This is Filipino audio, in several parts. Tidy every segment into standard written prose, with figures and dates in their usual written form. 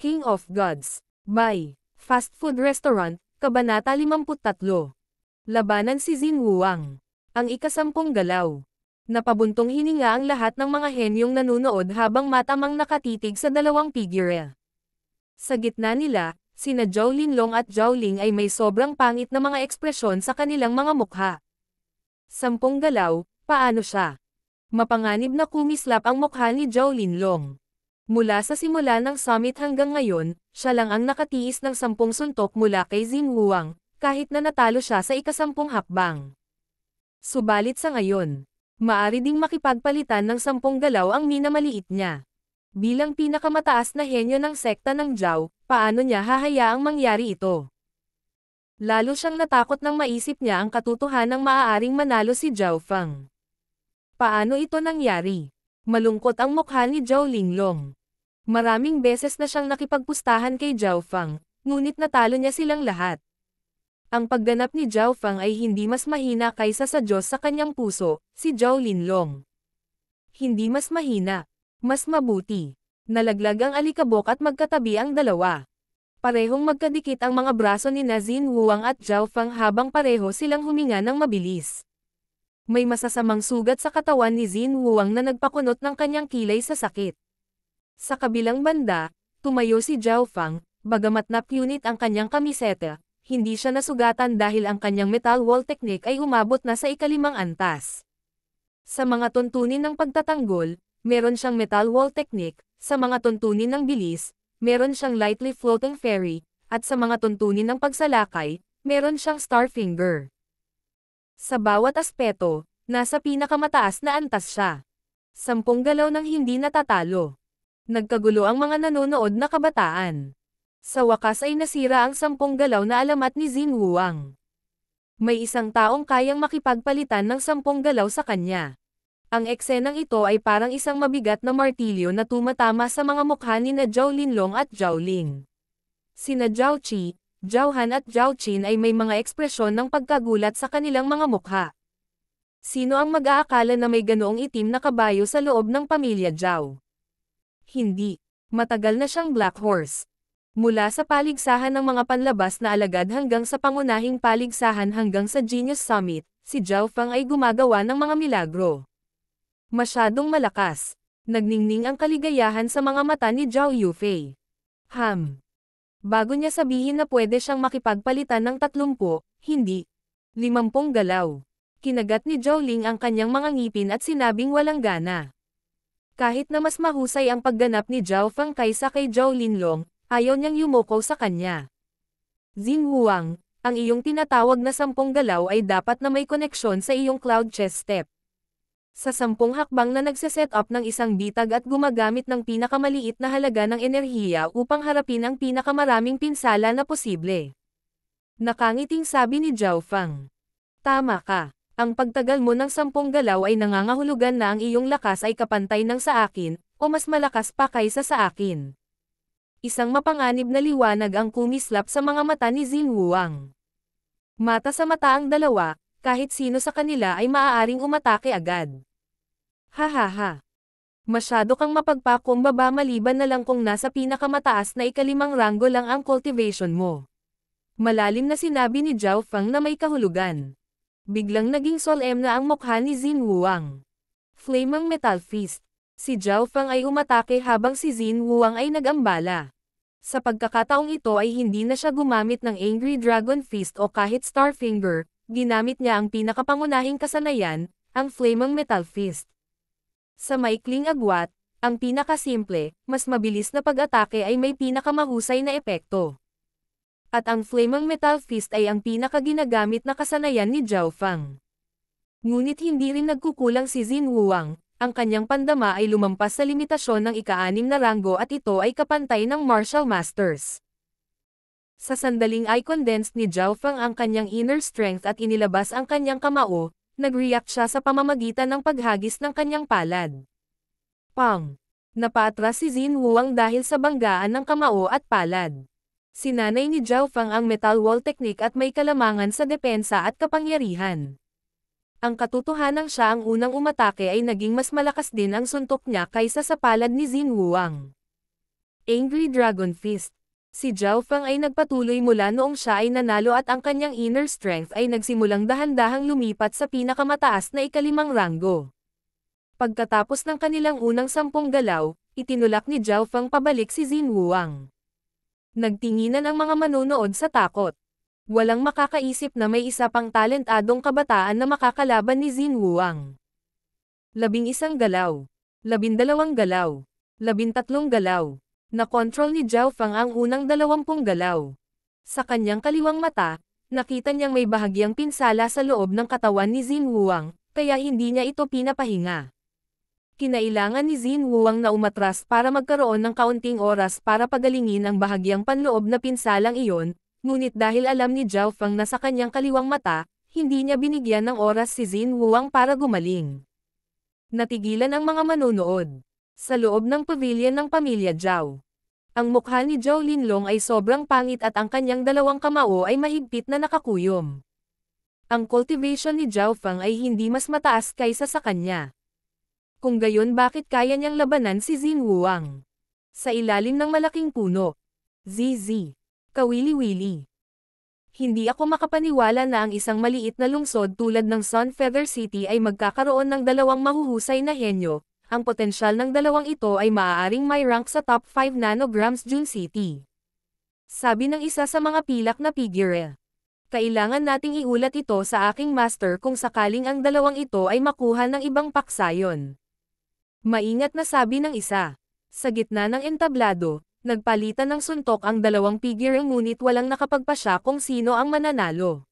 King of Gods. By Fast Food Restaurant, Kabanata 53. Labanan si Xin Wuang. Ang ika-10 galaw. Napabuntong hininga ang lahat ng mga henyong nanunood habang matamang nakatitig sa dalawang figure. Sa gitna nila, sina Zhao Linlong at Zhao Ling ay may sobrang pangit na mga ekspresyon sa kanilang mga mukha. 10 galaw, paano siya? Mapanganib na kumislap ang mukha ni Zhao Linlong. Mula sa simula ng summit hanggang ngayon, siya lang ang nakatiis ng 10 suntok mula kay Xin Wuang, kahit na natalo siya sa ika-10 hakbang. Subalit sa ngayon, maari ding makipagpalitan ng 10 galaw ang minamaliit niya. Bilang pinakamataas na henyo ng sekta ng Zhao, paano niya hahayaang mangyari ito? Lalo siyang natakot nang maisip niya ang katotohanang maaaring manalo si Zhao Feng. Paano ito nangyari? Malungkot ang mukha ni Zhao Linlong. Maraming beses na siyang nakipagpustahan kay Zhao Feng, ngunit natalo niya silang lahat. Ang pagganap ni Zhao Feng ay hindi mas mahina kaysa sa Diyos sa kanyang puso, si Zhao Linlong. Hindi mas mahina, mas mabuti. Nalaglag ang alikabok at magkatabi ang dalawa. Parehong magkadikit ang mga braso ni Xin Wuang at Zhao Feng habang pareho silang huminga ng mabilis. May masasamang sugat sa katawan ni Xin Wuang na nagpakunot ng kanyang kilay sa sakit. Sa kabilang banda, tumayo si Zhao Feng, bagamat napunit ang kanyang kamiseta, hindi siya nasugatan dahil ang kanyang metal wall technique ay umabot na sa ika-5 antas. Sa mga tuntunin ng pagtatanggol, meron siyang metal wall technique, sa mga tuntunin ng bilis, meron siyang lightly floating fairy, at sa mga tuntunin ng pagsalakay, meron siyang star finger. Sa bawat aspeto, nasa pinakamataas na antas siya. 10 galaw nang hindi natatalo. Nagkagulo ang mga nanonood na kabataan. Sa wakas ay nasira ang 10 galaw na alamat ni Xin Wuang. May isang taong kayang makipagpalitan ng 10 galaw sa kanya. Ang eksenang ito ay parang isang mabigat na martilyo na tumatama sa mga mukha ni Zhao Linlong at Zhao Ling. Sina Zhao Qi, Zhao Han at Zhao Qin ay may mga ekspresyon ng pagkagulat sa kanilang mga mukha. Sino ang mag-aakala na may ganoong itim na kabayo sa loob ng pamilya Zhao? Hindi. Matagal na siyang Black Horse. Mula sa paligsahan ng mga panlabas na alagad hanggang sa pangunahing paligsahan hanggang sa Genius Summit, si Zhao Feng ay gumagawa ng mga milagro. Masyadong malakas. Nagningning ang kaligayahan sa mga mata ni Zhao Yufei. Bago niya sabihin na pwede siyang makipagpalitan ng 30, hindi 50 galaw. Kinagat ni Zhao Ling ang kanyang mga ngipin at sinabing walang gana. Kahit na mas mahusay ang pagganap ni Zhao Feng kaysa kay Zhao Linlong, ayaw niyang yumuko sa kanya. Xin Wuang, ang iyong tinatawag na 10 galaw ay dapat na may koneksyon sa iyong cloud chess step. Sa 10 hakbang na nagse-set up ng isang bitag at gumagamit ng pinakamaliit na halaga ng enerhiya upang harapin ang pinakamaraming pinsala na posible. Nakangiting sabi ni Zhao Feng. Tama ka. Ang pagtagal mo ng 10 galaw ay nangangahulugan na ang iyong lakas ay kapantay ng sa akin, o mas malakas pa kaysa sa akin. Isang mapanganib na liwanag ang kumislap sa mga mata ni Xin Wuang. Mata sa mata ang dalawa, kahit sino sa kanila ay maaaring umatake agad. Hahaha. Masyado kang mapagpakumbaba maliban na lang kung nasa pinakamataas na ika-5 ranggo lang ang cultivation mo. Malalim na sinabi ni Zhao Feng na may kahulugan. Biglang naging solemn na ang mukha ni Xin Wuang. Flaming Metal Fist. Si Zhao Feng ay umatake habang si Xin Wuang ay nag-ambala. Sa pagkakataong ito ay hindi na siya gumamit ng Angry Dragon Fist o kahit Star Finger, ginamit niya ang pinakapangunahing kasanayan, ang Flaming Metal Fist. Sa maikling agwat, ang pinakasimple, mas mabilis na pag-atake ay may pinakamahusay na epekto. At ang Flaming Metal Fist ay ang pinakaginagamit na kasanayan ni Zhao Feng. Ngunit hindi rin nagkukulang si Xin Wuang, ang kanyang pandama ay lumampas sa limitasyon ng ika-6 na ranggo at ito ay kapantay ng Martial Masters. Sa sandaling ay condensed ni Zhao Feng ang kanyang inner strength at inilabas ang kanyang kamao, nag-react siya sa pamamagitan ng paghagis ng kanyang palad. Pang! Napaatras si Xin Wuang dahil sa banggaan ng kamao at palad. Sinanay ni Zhao Feng ang metal wall technique at may kalamangan sa depensa at kapangyarihan. Ang katotohanang siya ang unang umatake ay naging mas malakas din ang suntok niya kaysa sa palad ni Xin Wuang. Angry Dragon Fist. Si Zhao Feng ay nagpatuloy mula noong siya ay nanalo at ang kanyang inner strength ay nagsimulang dahan-dahang lumipat sa pinakamataas na ikalimang ranggo. Pagkatapos ng kanilang unang 10 galaw, itinulak ni Zhao Feng pabalik si Xin Wuang. Nagtinginan ang mga manonood sa takot. Walang makakaisip na may isa pang talentadong kabataan na makakalaban ni Xin Wuang. 11 galaw. 12 galaw. 13 galaw. Na-control ni Zhao Feng ang unang 20 galaw. Sa kanyang kaliwang mata, nakita niyang may bahagyang pinsala sa loob ng katawan ni Xin Wuang, kaya hindi niya ito pinapahinga. Kinailangan ni Xin Wuang na umatras para magkaroon ng kaunting oras para pagalingin ang bahagyang panloob na pinsalang iyon, ngunit dahil alam ni Zhao Feng na sa kanyang kaliwang mata, hindi niya binigyan ng oras si Xin Wuang para gumaling. Natigilan ang mga manonood. Sa loob ng pavilion ng pamilya Zhao. Ang mukha ni Zhao Linlong ay sobrang pangit at ang kanyang dalawang kamao ay mahigpit na nakakuyom. Ang cultivation ni Zhao Feng ay hindi mas mataas kaysa sa kanya. Kung gayon bakit kaya niyang labanan si Xin Wuang? Sa ilalim ng malaking puno. ZZ. Kawili-wili. Hindi ako makapaniwala na ang isang maliit na lungsod tulad ng Sun Feather City ay magkakaroon ng dalawang mahuhusay na henyo. Ang potensyal ng dalawang ito ay maaaring may rank sa top 5 nanograms June City. Sabi ng isa sa mga pilak na figure. Kailangan nating iulat ito sa aking master kung sakaling ang dalawang ito ay makuha ng ibang paksayon. Maingat na sabi ng isa. Sa gitna ng entablado, nagpalitan ng suntok ang dalawang figure ngunit walang nakapagpasya kung sino ang mananalo.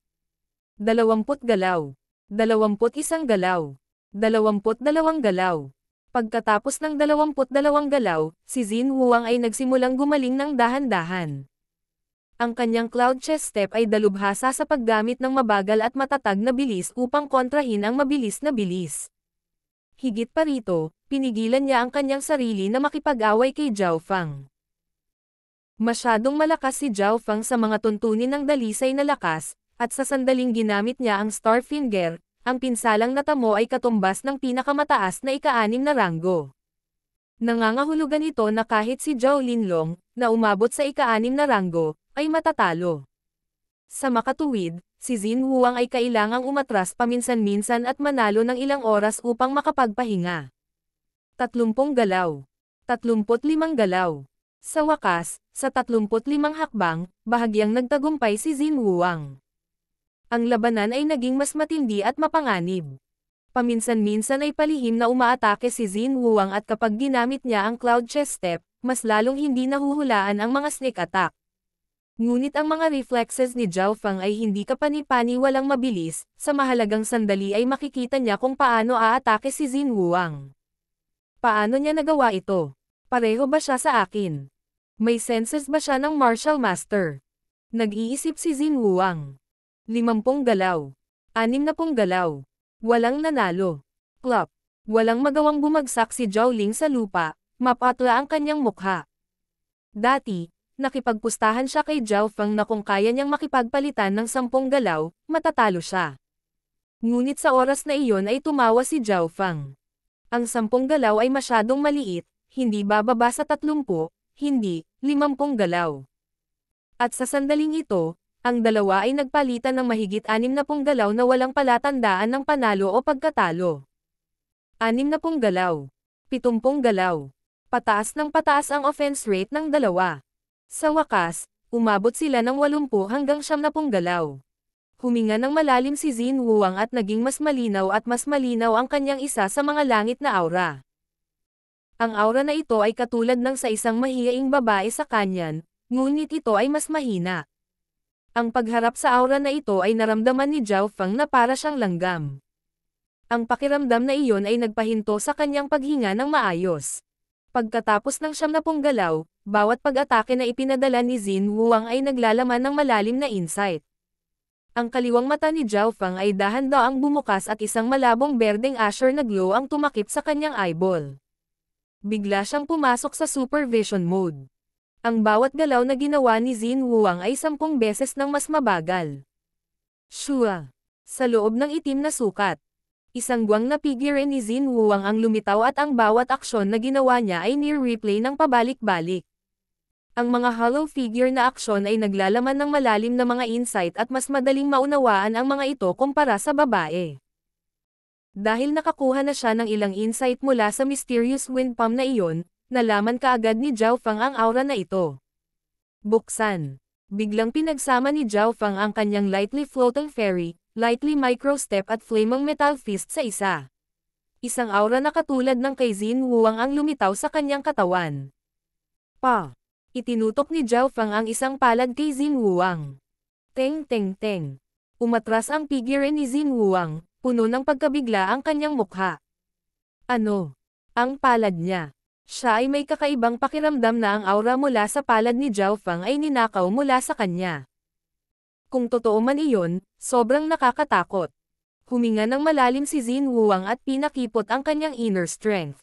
20 galaw. 21 galaw. 22 galaw. Pagkatapos ng 22 galaw, si Xin Wuang ay nagsimulang gumaling ng dahan-dahan. Ang kanyang cloud chess step ay dalubhasa sa paggamit ng mabagal at matatag na bilis upang kontrahin ang mabilis na bilis. Higit pa rito, pinigilan niya ang kanyang sarili na makipag-away kay Zhao Feng. Masyadong malakas si Zhao Feng sa mga tuntunin ng dalisay na lakas, at sa sandaling ginamit niya ang Star Finger. Ang pinsalang natamo ay katumbas ng pinakamataas na ika-6 na ranggo. Nangangahulugan ito na kahit si Zhao Linlong, na umabot sa ika-6 na ranggo, ay matatalo. Sa makatuwid, si Xin Wuang ay kailangang umatras paminsan-minsan at manalo ng ilang oras upang makapagpahinga. 30 galaw. 35 galaw. Sa wakas, sa 35 hakbang, bahagyang nagtagumpay si Xin Wuang. Ang labanan ay naging mas matindi at mapanganib. Paminsan-minsan ay palihim na umaatake si Xin Wuang at kapag ginamit niya ang cloud chess step, mas lalong hindi nahuhulaan ang mga sneak attack. Ngunit ang mga reflexes ni Zhao Feng ay hindi kapani-pani walang mabilis, sa mahalagang sandali ay makikita niya kung paano aatake si Xin Wuang. Paano niya nagawa ito? Pareho ba siya sa akin? May senses ba siya ng martial master? Nag-iisip si Xin Wuang. 50 galaw. 60 galaw. Walang nanalo. Plop. Walang magawang bumagsak si Zhao Ling sa lupa, mapatla ang kanyang mukha. Dati, nakipagpustahan siya kay Zhao Feng na kung kaya niyang makipagpalitan ng 10 galaw, matatalo siya. Ngunit sa oras na iyon ay tumawa si Zhao Feng. Ang 10 galaw ay masyadong maliit, hindi bababa sa 30, hindi, 50 galaw. At sa sandaling ito, ang dalawa ay nagpalitan ng mahigit 60 galaw na walang palatandaan ng panalo o pagkatalo. 60 galaw. 70 galaw. Pataas ng pataas ang offense rate ng dalawa. Sa wakas, umabot sila ng 80 hanggang 90 galaw. Huminga ng malalim si Xin Wuang at naging mas malinaw ang kanyang isa sa mga langit na aura. Ang aura na ito ay katulad ng sa isang mahiyaing babae sa kanyan, ngunit ito ay mas mahina. Ang pagharap sa aura na ito ay naramdaman ni Zhao Feng na para siyang langgam. Ang pakiramdam na iyon ay nagpahinto sa kanyang paghinga ng maayos. Pagkatapos ng 90 galaw, bawat pag-atake na ipinadala ni Xin Wuang ay naglalaman ng malalim na insight. Ang kaliwang mata ni Zhao Feng ay dahan-daang bumukas at isang malabong berdeng asher na glow ang tumakip sa kanyang eyeball. Bigla siyang pumasok sa supervision mode. Ang bawat galaw na ginawa ni Xin Wuang ay 10 beses ng mas mabagal. Shua! Sa loob ng itim na sukat. Isang guwang na figure ni Xin Wuang ang lumitaw at ang bawat aksyon na ginawa niya ay near replay ng pabalik-balik. Ang mga hollow figure na aksyon ay naglalaman ng malalim na mga insight at mas madaling maunawaan ang mga ito kumpara sa babae. Dahil nakakuha na siya ng ilang insight mula sa mysterious wind palm na iyon, nalaman kaagad ni Zhao Fang ang aura na ito. Buksan. Biglang pinagsama ni Zhao Fang ang kanyang lightly floating fairy, lightly microstep at flaming metal fist sa isa. Isang aura na katulad ng kay Xin Wuang ang lumitaw sa kanyang katawan. Itinutok ni Zhao Fang ang isang palad kay Xin Wuang. Teng teng teng. Umatras ang figure ni Xin Wuang, puno ng pagkabigla ang kanyang mukha. Ano? Ang palad niya. Siya ay may kakaibang pakiramdam na ang aura mula sa palad ni Zhao Fang ay ninakaw mula sa kanya. Kung totoo man iyon, sobrang nakakatakot. Huminga ng malalim si Xin Wuang at pinakipot ang kanyang inner strength.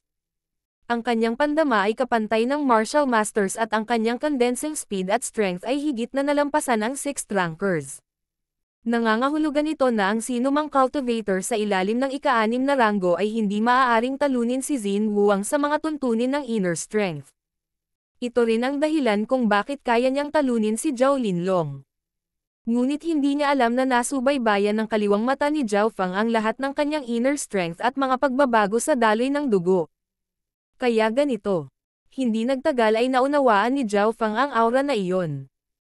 Ang kanyang pandama ay kapantay ng martial masters at ang kanyang condensing speed at strength ay higit na nalampasan ang 6th rankers. Nangangahulugan ito na ang sinumang cultivator sa ilalim ng ika-6 na ranggo ay hindi maaaring talunin si Xin Wuang sa mga tuntunin ng inner strength. Ito rin ang dahilan kung bakit kaya niyang talunin si Zhao Linlong. Ngunit hindi niya alam na nasubaybayan ng kaliwang mata ni Zhao Fang ang lahat ng kanyang inner strength at mga pagbabago sa daloy ng dugo. Kaya ganito. Hindi nagtagal ay naunawaan ni Zhao Fang ang aura na iyon.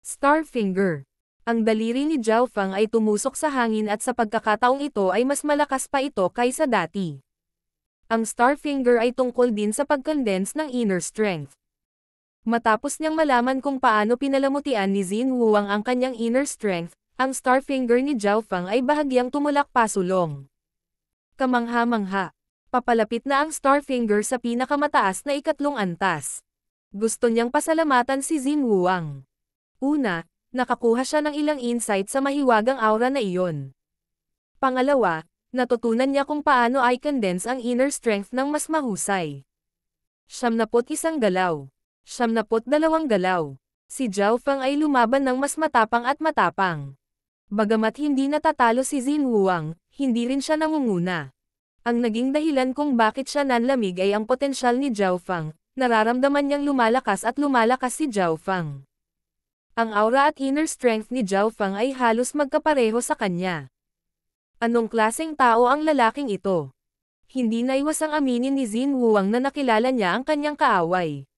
Starfinger. Ang daliri ni Zhao Fang ay tumusok sa hangin at sa pagkakataong ito ay mas malakas pa ito kaysa dati. Ang Starfinger ay tungkol din sa pag-condense ng inner strength. Matapos niyang malaman kung paano pinalamutian ni Xin Wuang ang kanyang inner strength, ang Starfinger ni Zhao Fang ay bahagyang tumulak pasulong. Kamangha-mangha. Papalapit na ang Starfinger sa pinakamataas na ikatlong antas. Gusto niyang pasalamatan si Xin Wuang. Una, nakakuha siya ng ilang insight sa mahiwagang aura na iyon. Pangalawa, natutunan niya kung paano i-condense ang inner strength ng mas mahusay. 71 galaw. 72 galaw. Si Zhao Fang ay lumaban ng mas matapang at matapang. Bagamat hindi natatalo si Xin Wuang, hindi rin siya nangunguna. Ang naging dahilan kung bakit siya nanlamig ay ang potensyal ni Zhao Fang, nararamdaman niyang lumalakas si Zhao Fang. Ang aura at inner strength ni Zhao Fang ay halos magkapareho sa kanya. Anong klaseng tao ang lalaking ito? Hindi naiwasang aminin ni Xin Wuang na nakilala niya ang kanyang kaaway.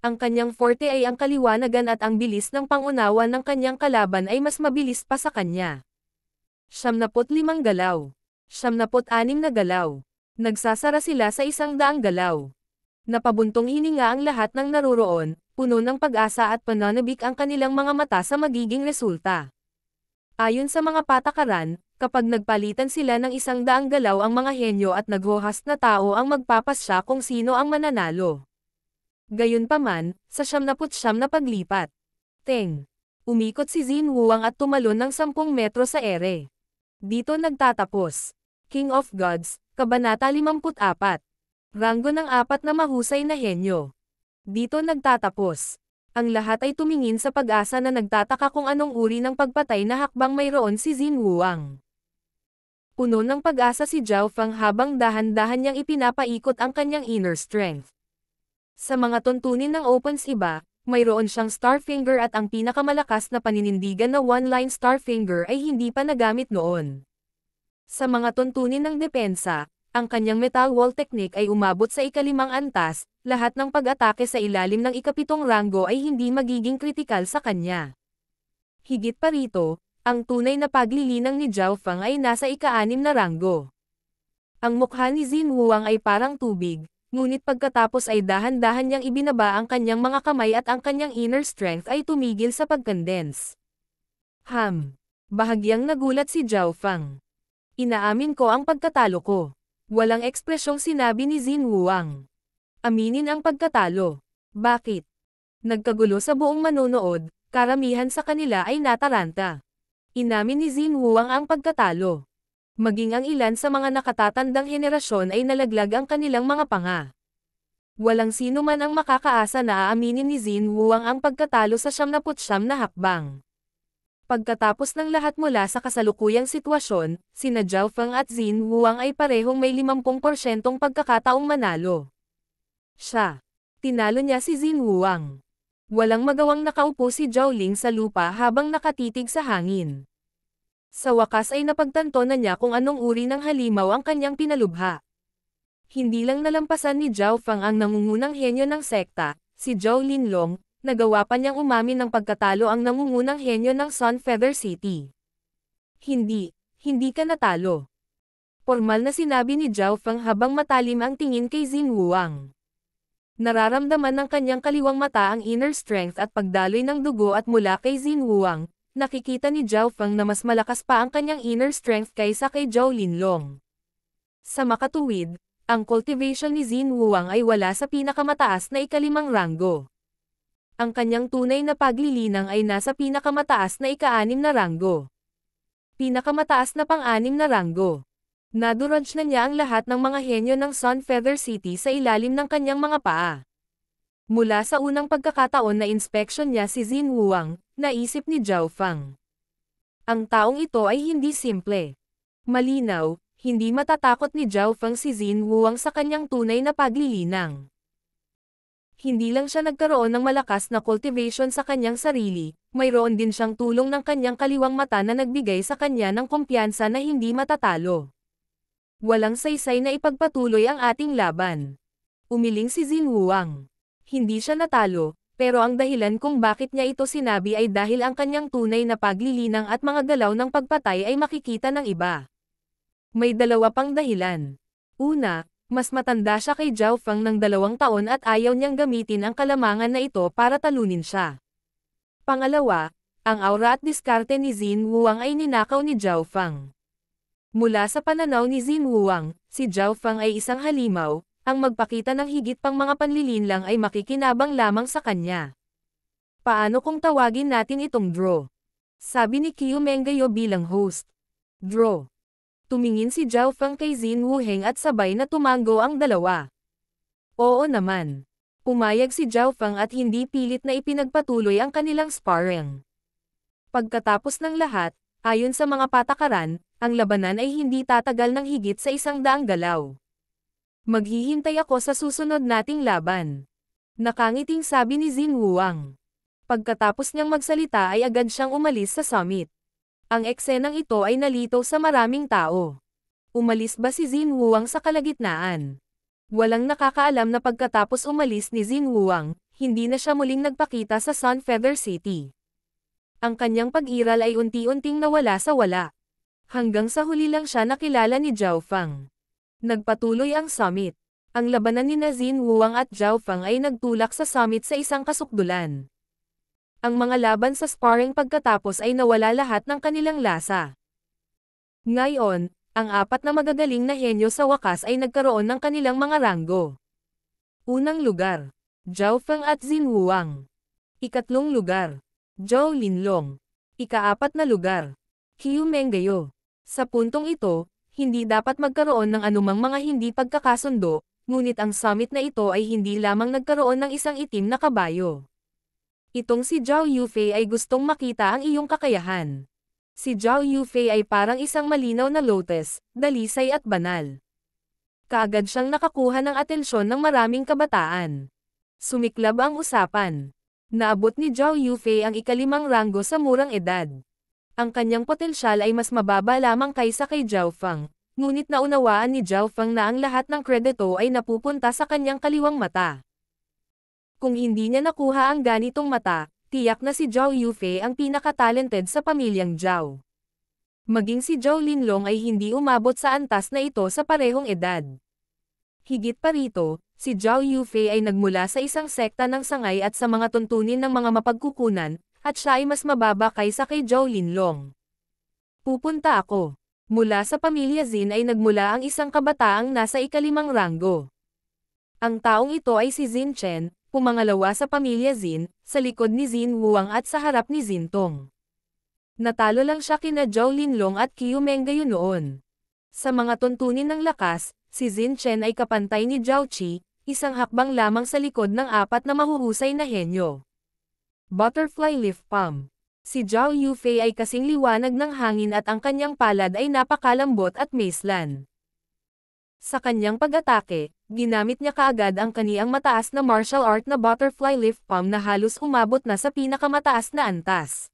Ang kanyang forte ay ang kaliwanagan at ang bilis ng pangunawa ng kanyang kalaban ay mas mabilis pa sa kanya. 75 galaw. 76 na galaw. Nagsasara sila sa 100 galaw. Napabuntong hininga ang lahat ng naruroon, puno ng pag-asa at pananabik ang kanilang mga mata sa magiging resulta. Ayon sa mga patakaran, kapag nagpalitan sila ng 100 galaw ang mga henyo at naghohast na tao ang magpapasya kung sino ang mananalo. Gayunpaman, sa 79 na paglipat. Umikot si Xin Wuang at tumalon ng 10 metro sa ere. Dito nagtatapos. King of Gods, Kabanata 54. Ranggo ng 4 na mahusay na henyo. Dito nagtatapos. Ang lahat ay tumingin sa pag-asa na nagtataka kung anong uri ng pagpatay na hakbang mayroon si Xin Wuang. Puno ng pag-asa si Zhao Fang habang dahan-dahan niyang ipinapaikot ang kanyang inner strength. Sa mga tuntunin ng opens iba, mayroon siyang Starfinger at ang pinakamalakas na paninindigan na one-line Starfinger ay hindi pa nagamit noon. Sa mga tuntunin ng depensa, ang kanyang metal wall technique ay umabot sa ika-5 antas, lahat ng pag-atake sa ilalim ng ika-7 ranggo ay hindi magiging kritikal sa kanya. Higit pa rito, ang tunay na paglilinang ni Zhao Fang ay nasa ika-6 na ranggo. Ang mukha ni Xin Wuang ay parang tubig, ngunit pagkatapos ay dahan-dahan niyang ibinaba ang kanyang mga kamay at ang kanyang inner strength ay tumigil sa pag-condense. Bahagyang nagulat si Zhao Fang. Inaamin ko ang pagkatalo ko. Walang ekspresyong sinabi ni Xin Wuang. Aminin ang pagkatalo. Bakit? Nagkagulo sa buong manonood, karamihan sa kanila ay nataranta. Inamin ni Xin Wuang ang pagkatalo. Maging ang ilan sa mga nakatatandang henerasyon ay nalaglag ang kanilang mga panga. Walang sino man ang makakaasa na aaminin ni Xin Wuang ang pagkatalo sa 79 na hakbang. Pagkatapos ng lahat mula sa kasalukuyang sitwasyon, sina Zhao Fang at Xin Wuang ay parehong may 50% pagkakataong manalo. Tinalo niya si Xin Wuang. Walang magawang nakaupo si Zhao Ling sa lupa habang nakatitig sa hangin. Sa wakas ay napagtanto na niya kung anong uri ng halimaw ang kanyang pinalubha. Hindi lang nalampasan ni Zhao Fang ang nangungunang henyo ng sekta, si Zhao Linlong, nagawa pa niyang umamin ng pagkatalo ang nangungunang henyo ng Sun Feather City. Hindi ka natalo. Formal na sinabi ni Zhao Fang habang matalim ang tingin kay Xin Wuang. Nararamdaman ng kanyang kaliwang mata ang inner strength at pagdaloy ng dugo at mula kay Xin Wuang, nakikita ni Zhao Fang na mas malakas pa ang kanyang inner strength kaysa kay Zhao Linlong. Sa makatuwid, ang cultivation ni Xin Wuang ay wala sa pinakamataas na ikalimang ranggo. Ang kanyang tunay na paglilinang ay nasa pinakamataas na ika-6 na ranggo. Pinakamataas na pang-6 na ranggo. Naduraj na niya ang lahat ng mga henyo ng Sun Feather City sa ilalim ng kanyang mga paa. Mula sa unang pagkakataon na inspeksyon niya si Xin Wuang, naisip ni Zhao Fang. Ang taong ito ay hindi simple. Malinaw, hindi matatakot ni Zhao Fang si Xin Wuang sa kanyang tunay na paglilinang. Hindi lang siya nagkaroon ng malakas na cultivation sa kanyang sarili, mayroon din siyang tulong ng kanyang kaliwang mata na nagbigay sa kanya ng kumpiyansa na hindi matatalo. Walang saysay na ipagpatuloy ang ating laban. Umiling si Xin Wuang. Hindi siya natalo, pero ang dahilan kung bakit niya ito sinabi ay dahil ang kanyang tunay na paglilinang at mga galaw ng pagpatay ay makikita ng iba. May dalawa pang dahilan. Una, mas matanda siya kay Zhao Fang ng 2 taon at ayaw niyang gamitin ang kalamangan na ito para talunin siya. Pangalawa, ang aura at diskarte ni Xin Wuang ay ninakaw ni Zhao Fang. Mula sa pananaw ni Xin Wuang, si Zhao Fang ay isang halimaw, ang magpakita ng higit pang mga panlilinlang ay makikinabang lamang sa kanya. Paano kung tawagin natin itong draw? Sabi ni Qiu Menggayo bilang host. Draw. Tumingin si Zhao Fang kay Xin Wuheng at sabay na tumango ang dalawa. Oo naman. Pumayag si Zhao Fang at hindi pilit na ipinagpatuloy ang kanilang sparring. Pagkatapos ng lahat, ayon sa mga patakaran, ang labanan ay hindi tatagal ng higit sa 100 galaw. Maghihintay ako sa susunod nating laban. Nakangiting sabi ni Xin Wuang. Pagkatapos niyang magsalita ay agad siyang umalis sa summit. Ang eksenang ito ay nalitaw sa maraming tao. Umalis ba si Xin Wuang sa kalagitnaan? Walang nakakaalam na pagkatapos umalis ni Xin Wuang, hindi na siya muling nagpakita sa Sun Feather City. Ang kanyang pag-iral ay unti-unting nawala sa wala. Hanggang sa huli lang siya nakilala ni Zhao Fang. Nagpatuloy ang summit. Ang labanan ni Xin Wuang at Zhao Fang ay nagtulak sa summit sa isang kasukdulan. Ang mga laban sa sparring pagkatapos ay nawala lahat ng kanilang lasa. Ngayon, ang 4 na magagaling na henyo sa wakas ay nagkaroon ng kanilang mga ranggo. Unang lugar, Zhao Fang at Xin Wuang. Ikatlong lugar, Zhao Linlong. Ika-4 na lugar, Qiu Menggayo. Sa puntong ito, hindi dapat magkaroon ng anumang mga hindi pagkakasundo, ngunit ang summit na ito ay hindi lamang nagkaroon ng isang itim na kabayo. Itong si Zhao Yufei ay gustong makita ang iyong kakayahan. Si Zhao Yufei ay parang isang malinaw na lotus, dalisay at banal. Kaagad siyang nakakuha ng atensyon ng maraming kabataan. Sumiklab ang usapan. Naabot ni Zhao Yufei ang ika-5 ranggo sa murang edad. Ang kanyang potensyal ay mas mababa lamang kaysa kay Zhao Fang, ngunit naunawaan ni Zhao Fang na ang lahat ng kredito ay napupunta sa kanyang kaliwang mata. Kung hindi niya nakuha ang ganitong mata, tiyak na si Zhao Yufei ang pinaka-talented sa pamilyang Zhao. Maging si Zhao Linlong ay hindi umabot sa antas na ito sa parehong edad. Higit pa rito, si Zhao Yufei ay nagmula sa isang sekta ng sangay at sa mga tuntunin ng mga mapagkukunan, at siya ay mas mababa kaysa kay Zhao Linlong. Pupunta ako. Mula sa pamilya Xin ay nagmula ang isang kabataang nasa ika-5 ranggo. Ang taong ito ay si Xin Chen, pumangalawa sa pamilya Xin, sa likod ni Xin Wuang at sa harap ni Xin Tong. Natalo lang siya kina Zhao Linlong at Qiu Menggayo noon. Sa mga tuntunin ng lakas, si Xin Chen ay kapantay ni Zhao Qi, isang hakbang lamang sa likod ng 4 na mahuhusay na henyo. Butterfly Leaf Palm. Si Zhao Yufei ay kasing liwanag ng hangin at ang kanyang palad ay napakalambot at maislan. Sa kanyang pag-atake, Ginamit niya kaagad ang kaniyang mataas na martial art na butterfly lift palm na halos umabot na sa pinakamataas na antas.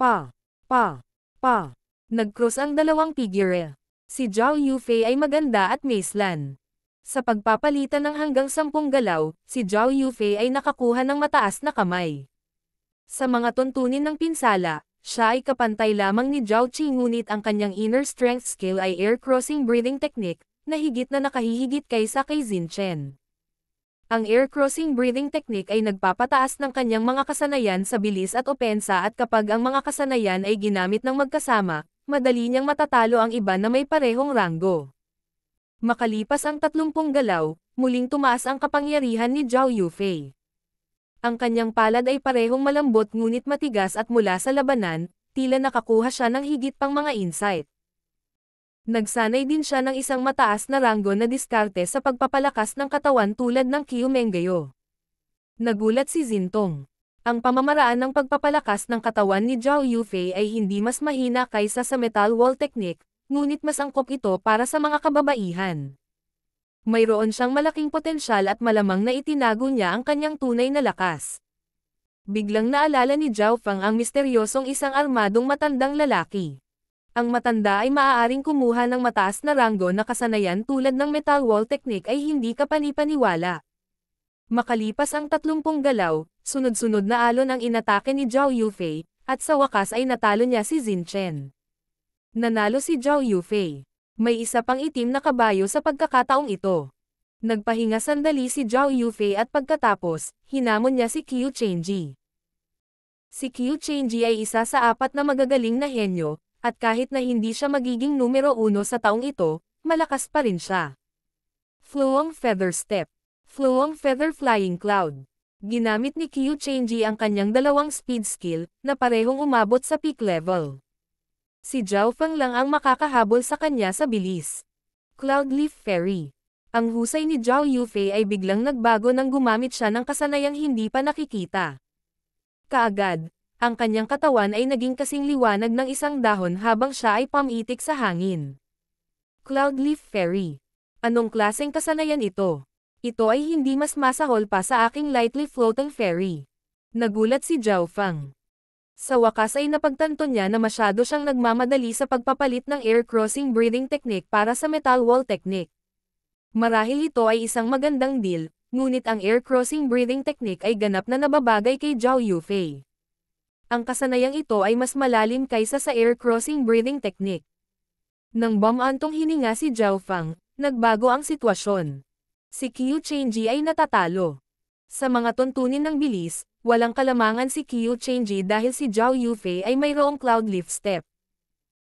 Pa! Pa! Pa! Nag-cross ang dalawang figure. Si Zhao Yufei ay maganda at macelan. Sa pagpapalitan ng hanggang 10 galaw, si Zhao Yufei ay nakakuha ng mataas na kamay. Sa mga tuntunin ng pinsala, siya ay kapantay lamang ni Zhao Qi ngunit ang kanyang inner strength skill ay air crossing breathing technique, na higit na nakahihigit kaysa kay Xin Chen. Ang air crossing breathing technique ay nagpapataas ng kanyang mga kasanayan sa bilis at opensa at kapag ang mga kasanayan ay ginamit ng magkasama, madali niyang matatalo ang iba na may parehong ranggo. Makalipas ang 30 galaw, muling tumaas ang kapangyarihan ni Zhao Yufei. Ang kanyang palad ay parehong malambot ngunit matigas at mula sa labanan, tila nakakuha siya ng higit pang mga insight. Nagsanay din siya ng isang mataas na ranggo na diskarte sa pagpapalakas ng katawan tulad ng Kyumengayo. Nagulat si Zintong. Ang pamamaraan ng pagpapalakas ng katawan ni Zhao Yufei ay hindi mas mahina kaysa sa metal wall technique, ngunit mas angkop ito para sa mga kababaihan. Mayroon siyang malaking potensyal at malamang na itinago niya ang kanyang tunay na lakas. Biglang naalala ni Zhao Fang ang misteryosong isang armadong matandang lalaki. Ang matanda ay maaaring kumuha ng mataas na ranggo na kasanayan tulad ng metal wall technique ay hindi kapanipaniwala. Makalipas ang 30 galaw, sunod-sunod na alon ang inatake ni Zhao Yufei, at sa wakas ay natalo niya si Xin Chen. Nanalo si Zhao Yufei. May isa pang itim na kabayo sa pagkakataong ito. Nagpahinga sandali si Zhao Yufei at pagkatapos, hinamon niya si Qiu Chenji. Si Qiu Chenji ay isa sa 4 na magagaling na henyo, at kahit na hindi siya magiging numero 1 sa taong ito, malakas pa rin siya. Fluong Feather Step. Fluong Feather Flying Cloud. Ginamit ni Qiu Chenji ang kanyang dalawang speed skill, na parehong umabot sa peak level. Si Zhao Fang lang ang makakahabol sa kanya sa bilis. Cloud Leaf Fairy. Ang husay ni Zhao Yufei ay biglang nagbago nang gumamit siya ng kasanayang hindi pa nakikita. Kaagad, ang kanyang katawan ay naging kasing liwanag ng isang dahon habang siya ay pamitik sa hangin. Cloud Leaf Fairy. Anong klaseng kasanayan ito? Ito ay hindi mas masahol pa sa aking lightly floating fairy. Nagulat si Zhao Fang. Sa wakas ay napagtanto niya na masyado siyang nagmamadali sa pagpapalit ng air crossing breathing technique para sa metal wall technique. Marahil ito ay isang magandang deal, ngunit ang air crossing breathing technique ay ganap na nababagay kay Zhao Yufei. Ang kasanayang ito ay mas malalim kaysa sa air crossing breathing technique. Nang bumantong hininga si Zhao Fang, nagbago ang sitwasyon. Si Qiu Chenji ay natatalo. Sa mga tuntunin ng bilis, walang kalamangan si Qiu Chenji dahil si Zhao Yufei ay mayroong cloud lift step.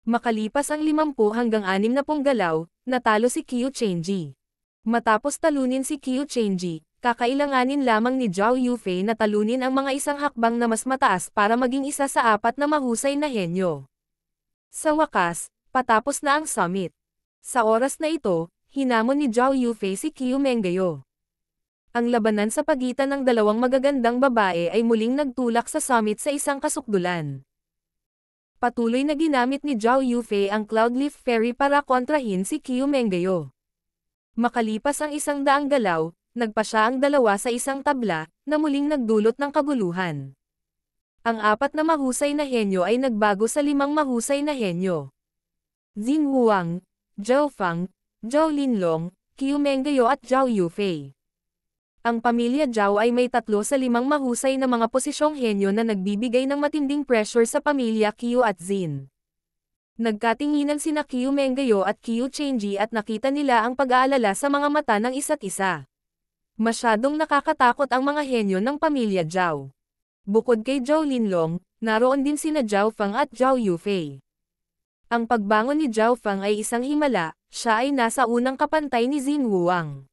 Makalipas ang 50 hanggang 60 galaw, natalo si Qiu Chenji. Matapos talunin si Qiu Chenji, kakailanganin lamang ni Zhao Yufei na talunin ang mga isang hakbang na mas mataas para maging isa sa 4 na mahusay na henyo. Sa wakas, patapos na ang summit. Sa oras na ito, hinamon ni Zhao Yufei si Kyumengayo. Ang labanan sa pagitan ng dalawang magagandang babae ay muling nagtulak sa summit sa isang kasukdulan. Patuloy na ginamit ni Zhao Yufei ang Cloud Leaf Fairy para kontrahin si Kyumengayo. Makalipas ang 100 galaw, nagpa siya ang dalawa sa isang tabla, na muling nagdulot ng kaguluhan. Ang 4 na mahusay na henyo ay nagbago sa 5 mahusay na henyo. Xin Huang, Zhao Fang, Zhao Linlong, Kyumengayo at Zhao Yufei. Ang pamilya Zhao ay may 3 sa 5 mahusay na mga posisyong henyo na nagbibigay ng matinding pressure sa pamilya Qiu at Xin. Nagkatinginan sina Kyumengayo at Qiu Chenji at nakita nila ang pag-aalala sa mga mata ng isa't isa. Masyadong nakakatakot ang mga henyo ng pamilya Zhao. Bukod kay Zhao Linlong, naroon din sina Zhao Fang at Zhao Yufei. Ang pagbangon ni Zhao Fang ay isang himala, siya ay nasa unang kapantay ni Xin Huang.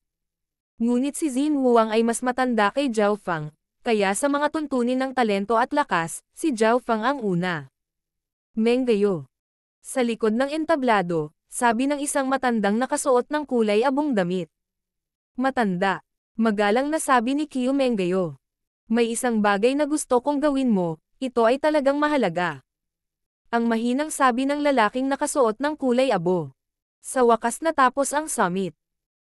Ngunit si Xin Huang ay mas matanda kay Zhao Fang, kaya sa mga tuntunin ng talento at lakas, si Zhao Fang ang una. Mengayo. Sa likod ng entablado, sabi ng isang matandang nakasuot ng kulay abong damit. Matanda. Magalang na sabi ni Kyumengayo. May isang bagay na gusto kong gawin mo, ito ay talagang mahalaga. Ang mahinang sabi ng lalaking nakasuot ng kulay abo. Sa wakas natapos ang summit.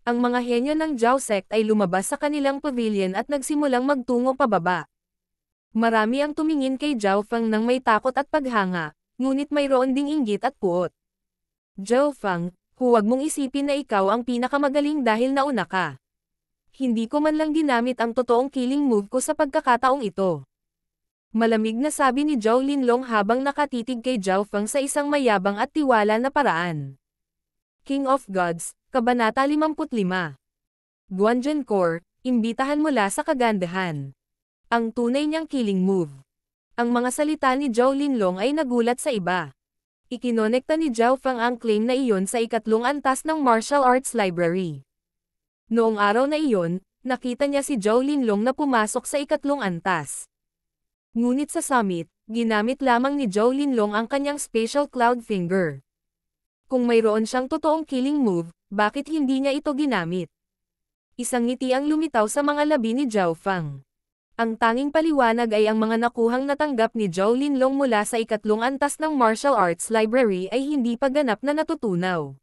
Ang mga henyo ng Jiao sect ay lumabas sa kanilang pavilion at nagsimulang magtungo pababa. Marami ang tumingin kay Jiao Feng nang may takot at paghanga, ngunit mayroon ding inggit at puot. Jiao Feng, huwag mong isipin na ikaw ang pinakamagaling dahil nauna ka. Hindi ko man lang ginamit ang totoong killing move ko sa pagkakataong ito. Malamig na sabi ni Zhao Linlong habang nakatitig kay Jiao Feng sa isang mayabang at tiwala na paraan. King of Gods, Kabanata 55. Guanzhen Core, imbitahan mula sa kagandahan. Ang tunay niyang killing move. Ang mga salita ni Zhao Linlong ay nagulat sa iba. Ikinonekta ni Jiao Feng ang claim na iyon sa ikatlong antas ng Martial Arts Library. Noong araw na iyon, nakita niya si Zhao Linlong na pumasok sa ikatlong antas. Ngunit sa summit, ginamit lamang ni Zhao Linlong ang kanyang Special Cloud Finger. Kung mayroon siyang totoong killing move, bakit hindi niya ito ginamit? Isang ngiti ang lumitaw sa mga labi ni Jiao Feng. Ang tanging paliwanag ay ang mga nakuhang natanggap ni Zhao Linlong mula sa ikatlong antas ng Martial Arts Library ay hindi pa ganap na natutunaw.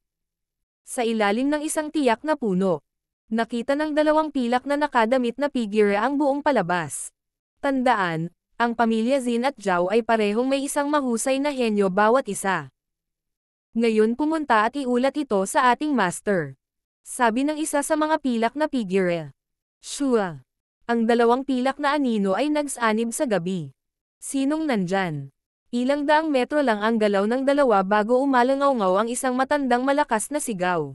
Sa ilalim ng isang tiyak na puno, nakita ng dalawang pilak na nakadamit na figure ang buong palabas. Tandaan, ang pamilya Zin at Zhao ay parehong may isang mahusay na henyo bawat isa. Ngayon pumunta at iulat ito sa ating master. Sabi ng isa sa mga pilak na figure. Shua. Ang dalawang pilak na anino ay nagsanib sa gabi. Sinong nandyan? Ilang daang metro lang ang galaw ng dalawa bago umalangaw-ngaw ang isang matandang malakas na sigaw.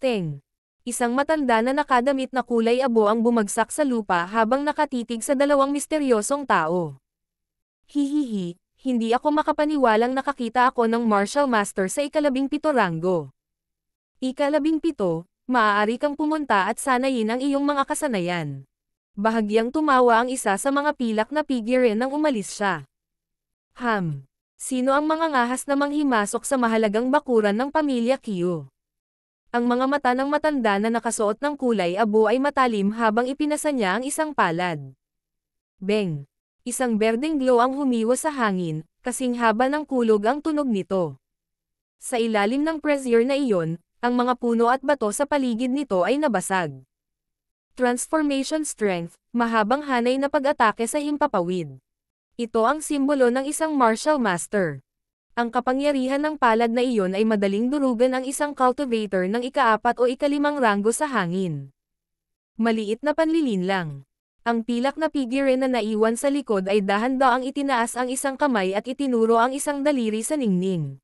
Teng. Isang matanda na nakadamit na kulay abo ang bumagsak sa lupa habang nakatitig sa dalawang misteryosong tao. Hihihi, hindi ako makapaniwalang nakakita ako ng Martial Master sa ika-17 ranggo. Ika-17, maaari kang pumunta at sanayin ang iyong mga kasanayan. Bahagyang tumawa ang isa sa mga pilak na figure nang umalis siya. Sino ang mga ngahas na manghimasok sa mahalagang bakuran ng pamilya Qiu? Ang mga mata ng matanda na nakasuot ng kulay abo ay matalim habang ipinasa niya ang isang palad. Beng! Isang berdeng glow ang humiwas sa hangin, kasing haba ng kulog ang tunog nito. Sa ilalim ng pressure na iyon, ang mga puno at bato sa paligid nito ay nabasag. Transformation Strength, mahabang hanay na pag-atake sa himpapawid. Ito ang simbolo ng isang martial master. Ang kapangyarihan ng palad na iyon ay madaling durugan ang isang cultivator ng ika-4 o ika-5 ranggo sa hangin. Maliit na panlilin lang. Ang pilak na figure na naiwan sa likod ay dahan-daang itinaas ang isang kamay at itinuro ang isang daliri sa ningning.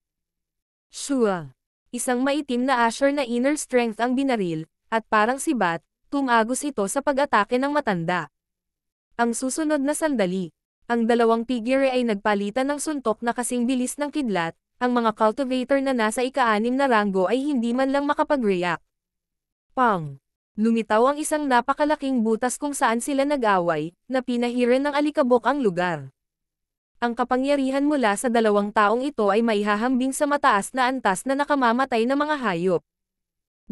Shua. Isang maitim na asher na inner strength ang binaril, at parang sibat, tumagos ito sa pag-atake ng matanda. Ang susunod na sandali, ang dalawang figure ay nagpalitan ng suntok na kasing bilis ng kidlat, ang mga cultivator na nasa ika-6 na ranggo ay hindi man lang makapag-react. Pang! Lumitaw ang isang napakalaking butas kung saan sila nag-away, na pinahiran ng alikabok ang lugar. Ang kapangyarihan mula sa dalawang taong ito ay maihahambing sa mataas na antas na nakamamatay na mga hayop.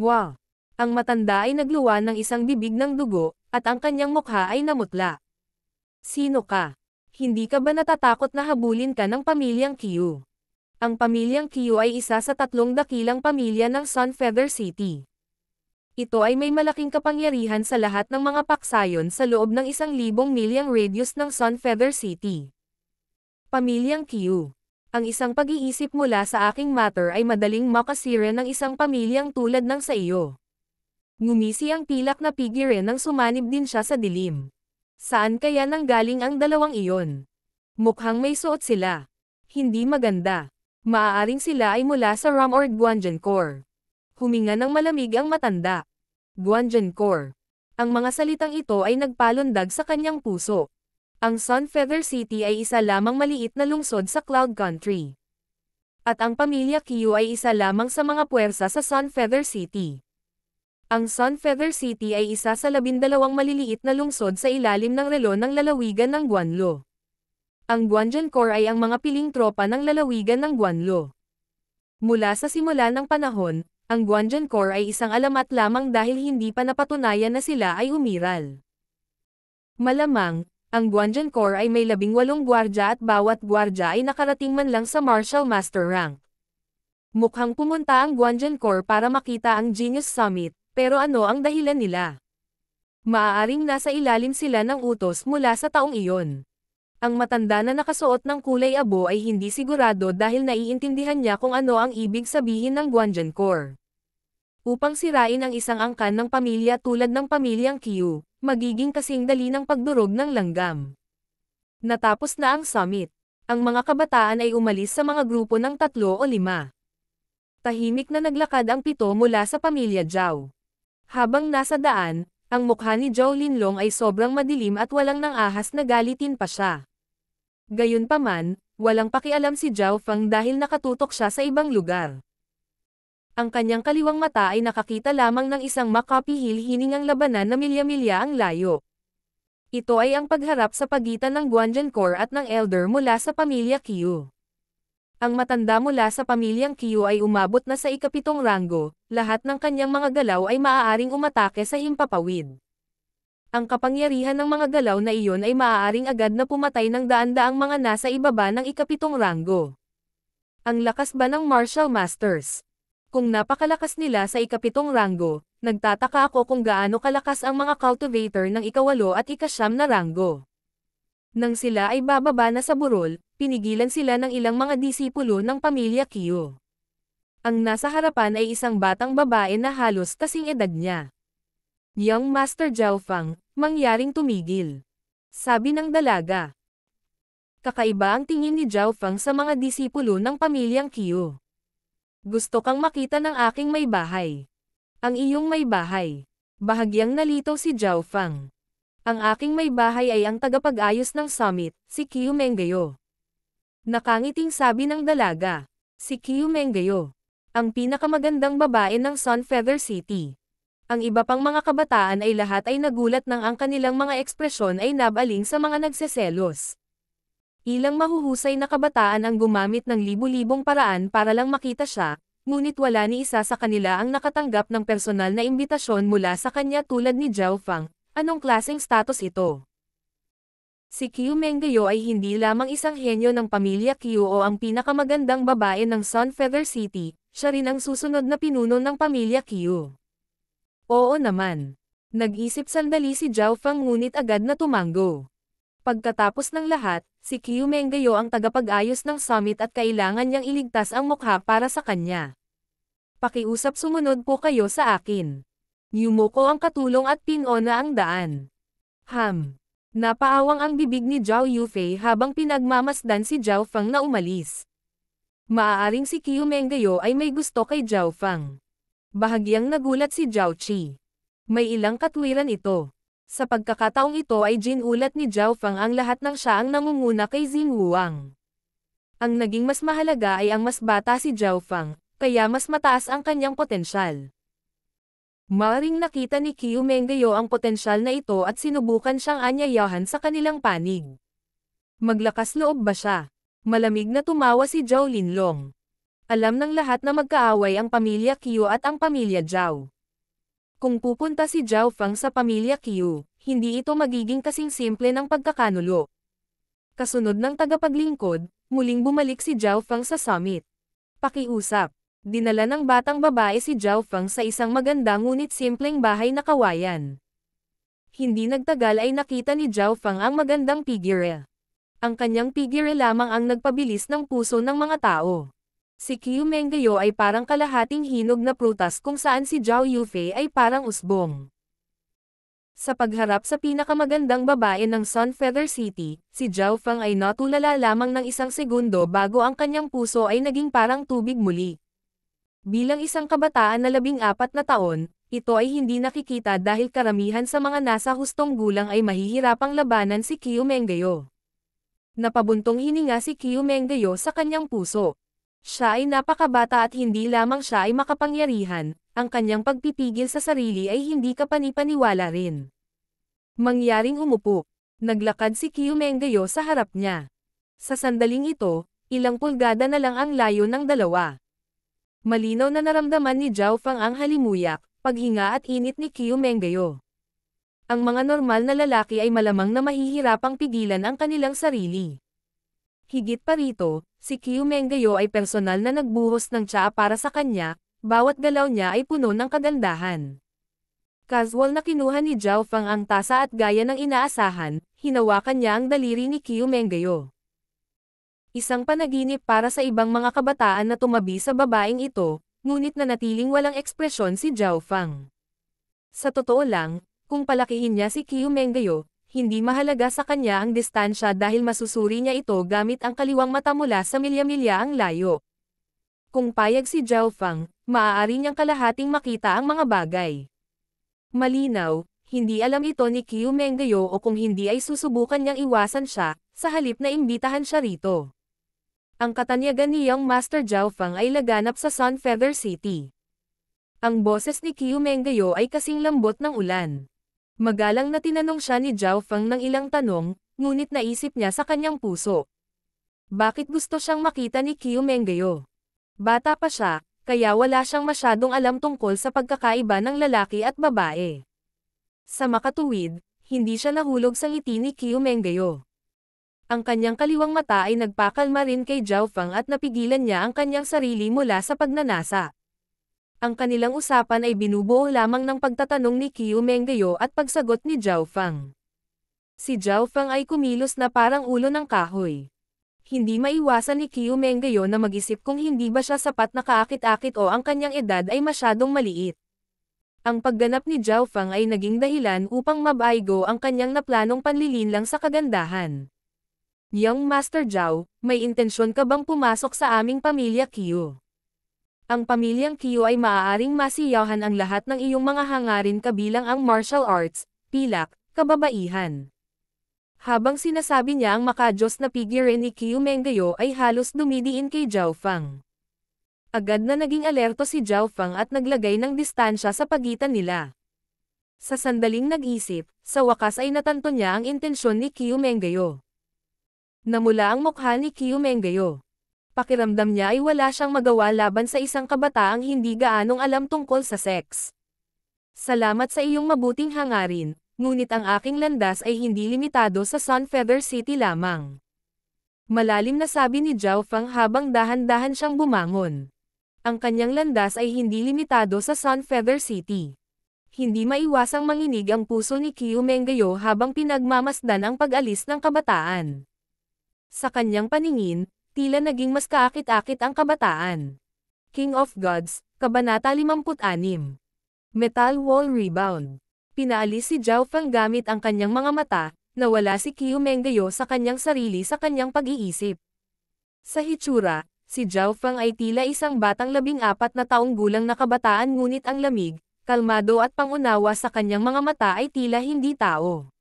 Wow! Ang matanda ay nagluwa ng isang bibig ng dugo, at ang kanyang mukha ay namutla. Sino ka? Hindi ka ba natatakot na habulin ka ng pamilyang Qiu? Ang pamilyang Qiu ay isa sa 3 dakilang pamilya ng Sunfeather City. Ito ay may malaking kapangyarihan sa lahat ng mga paksayon sa loob ng 1,000 milyang radius ng Sunfeather City. Pamilyang Qiu. Ang isang pag-iisip mula sa aking matter ay madaling makasira ng isang pamilyang tulad ng sa iyo. Ngumisi ang pilak na figure nang sumanib din siya sa dilim. Saan kaya nanggaling ang dalawang iyon? Mukhang may suot sila. Hindi maganda. Maaaring sila ay mula sa Ram or Guanzhen Core. Huminga ng malamig ang matanda. Guanzhen Core. Ang mga salitang ito ay nagpalundag sa kanyang puso. Ang Sunfeather City ay isa lamang maliit na lungsod sa Cloud Country. At ang pamilya Qiu ay isa lamang sa mga puwersa sa Sunfeather City. Ang Sunfeather City ay isa sa 12 maliliit na lungsod sa ilalim ng relo ng lalawigan ng Guanlo. Ang Guanzhen Core ay ang mga piling tropa ng lalawigan ng Guanlo. Mula sa simula ng panahon, ang Guanzhen Core ay isang alamat lamang dahil hindi pa napatunayan na sila ay umiral. Malamang, ang Guanzhen Core ay may 18 gwardya at bawat gwardya ay nakarating man lang sa Martial Master rank. Mukhang pumunta ang Guanzhen Core para makita ang Genius Summit, Pero ano ang dahilan nila? Maaaring nasa ilalim sila ng utos mula sa taong iyon. Ang matanda na nakasuot ng kulay abo ay hindi sigurado dahil naiintindihan niya kung ano ang ibig sabihin ng Guanjancore. Upang sirain ang isang angkan ng pamilya tulad ng pamilyang Qiu, magiging kasing dali ng pagdurog ng langgam. Natapos na ang summit. Ang mga kabataan ay umalis sa mga grupo ng 3 o 5. Tahimik na naglakad ang 7 mula sa pamilya Zhao. Habang nasa daan, ang mukha ni Zhao Linlong ay sobrang madilim at walang nang ahas na galitin pa siya. Gayunpaman, walang pakialam si Zhao Feng dahil nakatutok siya sa ibang lugar. Ang kanyang kaliwang mata ay nakakita lamang ng isang makapihil hiningang labanan na milya-milya ang layo. Ito ay ang pagharap sa pagitan ng Guanjancore at ng Elder mula sa pamilya Qiu. Ang matanda mula sa pamilyang Qiu ay umabot na sa ika-7 ranggo, lahat ng kanyang mga galaw ay maaaring umatake sa himpapawid. Ang kapangyarihan ng mga galaw na iyon ay maaaring agad na pumatay ng daan-daang mga nasa ibaba ng ika-7 ranggo. Ang lakas ba ng martial masters? Kung napakalakas nila sa ika-7 ranggo, nagtataka ako kung gaano kalakas ang mga cultivator ng ika-8 at ika-9 na ranggo. Nang sila ay bababa na sa burol, pinigilan sila ng ilang mga disipulo ng pamilya Qiu. Ang nasa harapan ay isang batang babae na halos kasing edad niya. Young Master Zhao Feng, mangyaring tumigil. Sabi ng dalaga. Kakaiba ang tingin ni Zhao Feng sa mga disipulo ng pamilyang Qiu. Gusto kang makita ng aking may bahay. Ang iyong may bahay. Bahagyang nalitaw si Zhao Feng. Ang aking may bahay ay ang tagapag-ayos ng summit, si Qiu Menggayo. Nakangiting sabi ng dalaga. Si Qiu Menggayo. Ang pinakamagandang babae ng Sun Feather City. Ang iba pang mga kabataan ay lahat ay nagulat nang ang kanilang mga ekspresyon ay nabaling sa mga nagseselos. Ilang mahuhusay na kabataan ang gumamit ng libu-libong paraan para lang makita siya, ngunit wala ni isa sa kanila ang nakatanggap ng personal na imbitasyon mula sa kanya tulad ni Zhao Feng. Anong klaseng status ito? Si Qiu Menggayo ay hindi lamang isang henyo ng pamilya Qiu o ang pinakamagandang babae ng Sun Feather City, siya rin ang susunod na pinuno ng pamilya Qiu. Oo naman. Nag-isip sandali si Zhao Feng ngunit agad na tumango. Pagkatapos ng lahat, si Qiu Menggayo ang tagapag-ayos ng summit at kailangan niyang iligtas ang mukha para sa kanya. Pakiusap sumunod po kayo sa akin. Yumuko ang katulong at pinona ang daan. Napaawang ang bibig ni Zhao Yufei habang pinagmamasdan si Zhao Feng na umalis. Maaaring si Qiu Menggayo ay may gusto kay Zhao Feng. Bahagyang nagulat si Zhao Qi. May ilang katwiran ito. Sa pagkakataong ito ay ginulat ni Zhao Feng ang lahat ng siya ang nangunguna kay Xin Wuang. Ang naging mas mahalaga ay ang mas bata si Zhao Feng, kaya mas mataas ang kanyang potensyal. Maaring nakita ni Qiu Menggayo ang potensyal na ito at sinubukan siyang anyayahan sa kanilang panig. Maglakas loob ba siya? Malamig na tumawa si Zhao Linlong. Alam ng lahat na magkaaway ang pamilya Qiu at ang pamilya Zhao. Kung pupunta si Zhao Feng sa pamilya Qiu, hindi ito magiging kasing simple ng pagkakanulo. Kasunod ng tagapaglingkod, muling bumalik si Zhao Feng sa summit. Pakiusap. Dinala ng batang babae si Zhao Feng sa isang maganda ngunit simpleng bahay na kawayan. Hindi nagtagal ay nakita ni Zhao Feng ang magandang figure. Ang kanyang figure lamang ang nagpabilis ng puso ng mga tao. Si Qiu Menggayo ay parang kalahating hinog na prutas kung saan si Zhao Yufei ay parang usbong. Sa pagharap sa pinakamagandang babae ng Sun Feather City, si Zhao Feng ay natulala lamang ng isang segundo bago ang kanyang puso ay naging parang tubig muli. Bilang isang kabataan na 14 na taon, ito ay hindi nakikita dahil karamihan sa mga nasa hustong gulang ay mahihirapang labanan si Qiu Menggayo. Napabuntong hininga si Qiu Menggayo sa kanyang puso. Siya ay napakabata at hindi lamang siya ay makapangyarihan, ang kanyang pagpipigil sa sarili ay hindi kapanipaniwala rin. Mangyaring umupo. Naglakad si Qiu Menggayo sa harap niya. Sa sandaling ito, ilang pulgada na lang ang layo ng dalawa. Malinaw na naramdaman ni Zhao Feng ang halimuyak, paghinga at init ni Qiu Menggayo. Ang mga normal na lalaki ay malamang na mahihirapang pigilan ang kanilang sarili. Higit pa rito, si Qiu Menggayo ay personal na nagbuhos ng tsaa para sa kanya, bawat galaw niya ay puno ng kagandahan. Casual na kinuha ni Zhao Feng ang tasa at gaya ng inaasahan, hinawakan niya ang daliri ni Qiu Menggayo. Isang panaginip para sa ibang mga kabataan na tumabi sa babaeng ito, ngunit nanatiling walang ekspresyon si Zhao Feng. Sa totoo lang, kung palakihin niya si Qiu Menggayo, hindi mahalaga sa kanya ang distansya dahil masusuri niya ito gamit ang kaliwang mata mula sa milya-milya ang layo. Kung payag si Zhao Feng, maaari niyang kalahating makita ang mga bagay. Malinaw, hindi alam ito ni Qiu Menggayo o kung hindi ay susubukan niyang iwasan siya, sa halip na imbitahan siya rito. Ang katanyagan ni Young Master Zhao Feng ay laganap sa Sun Feather City. Ang boses ni Qiu Menggayo ay kasing lambot ng ulan. Magalang na tinanong siya ni Zhao Feng ng ilang tanong, ngunit naisip niya sa kanyang puso. Bakit gusto siyang makita ni Qiu Menggayo? Bata pa siya, kaya wala siyang masyadong alam tungkol sa pagkakaiba ng lalaki at babae. Sa makatuwid, hindi siya nahulog sa ngiti ni Qiu Menggayo. Ang kanyang kaliwang mata ay nagpakalma rin kay Zhao Feng at napigilan niya ang kanyang sarili mula sa pagnanasa. Ang kanilang usapan ay binubuo lamang ng pagtatanong ni Qiu Menggayo at pagsagot ni Zhao Feng. Si Zhao Feng ay kumilos na parang ulo ng kahoy. Hindi maiwasan ni Qiu Menggayo na mag-isip kung hindi ba siya sapat na kaakit-akit o ang kanyang edad ay masyadong maliit. Ang pagganap ni Zhao Feng ay naging dahilan upang mabaigo ang kanyang naplanong panlilinlang sa kagandahan. Young Master Zhao, may intensyon ka bang pumasok sa aming pamilya Qiu? Ang pamilyang Qiu ay maaaring masiyahan ang lahat ng iyong mga hangarin kabilang ang martial arts, pilak, kababaihan. Habang sinasabi niya ang makajos na figure ni Qiu Menggayo ay halos dumidiin kay Zhao Feng. Agad na naging alerto si Zhao Feng at naglagay ng distansya sa pagitan nila. Sa sandaling nag-isip, sa wakas ay natanto niya ang intensyon ni Qiu Menggayo. Namula ang mukha ni Qiu Menggayo. Pakiramdam niya ay wala siyang magawa laban sa isang kabataang hindi gaanong alam tungkol sa sex. Salamat sa iyong mabuting hangarin, ngunit ang aking landas ay hindi limitado sa Sun Feather City lamang. Malalim na sabi ni Zhao Feng habang dahan-dahan siyang bumangon. Ang kanyang landas ay hindi limitado sa Sun Feather City. Hindi maiwasang manginig ang puso ni Qiu Menggayo habang pinagmamasdan ang pag-alis ng kabataan. Sa kanyang paningin, tila naging mas kaakit-akit ang kabataan. King of Gods, Kabanata 56. Metal Wall Rebound. Pinaalis si Zhao Feng gamit ang kanyang mga mata, nawala si Qiu Menggayo sa kanyang sarili sa kanyang pag-iisip. Sa hitsura, si Zhao Feng ay tila isang batang 14 na taong gulang na kabataan ngunit ang lamig, kalmado at pangunawa sa kanyang mga mata ay tila hindi tao.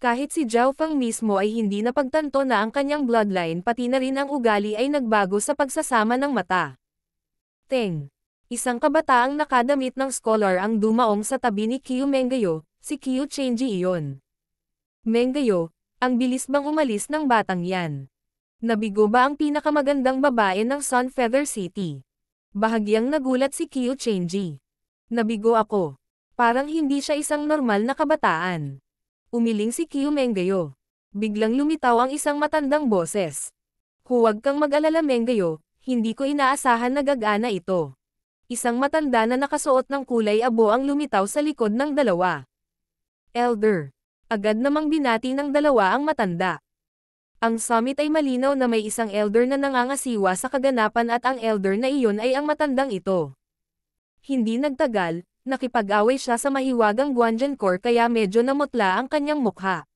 Kahit si Zhao Feng mismo ay hindi napagtanto na ang kanyang bloodline pati na rin ang ugali ay nagbago sa pagsasama ng mata. Teng. Isang kabataang nakadamit ng scholar ang dumaong sa tabi ni Qiu Menggayo, si Qiu Chenji iyon. Menggayo, ang bilis bang umalis ng batang yan? Nabigo ba ang pinakamagandang babae ng Sun Feather City? Bahagyang nagulat si Qiu Chenji. Nabigo ako. Parang hindi siya isang normal na kabataan. Umiling si Qiu Menggayo. Biglang lumitaw ang isang matandang boses. Huwag kang mag-alala Menggayo, hindi ko inaasahan na gagana ito. Isang matanda na nakasuot ng kulay abo ang lumitaw sa likod ng dalawa. Elder. Agad namang binati ng dalawa ang matanda. Ang summit ay malinaw na may isang elder na nangangasiwa sa kaganapan at ang elder na iyon ay ang matandang ito. Hindi nagtagal, nakipag-away siya sa mahiwagang Guanjian Core kaya medyo namutla ang kanyang mukha.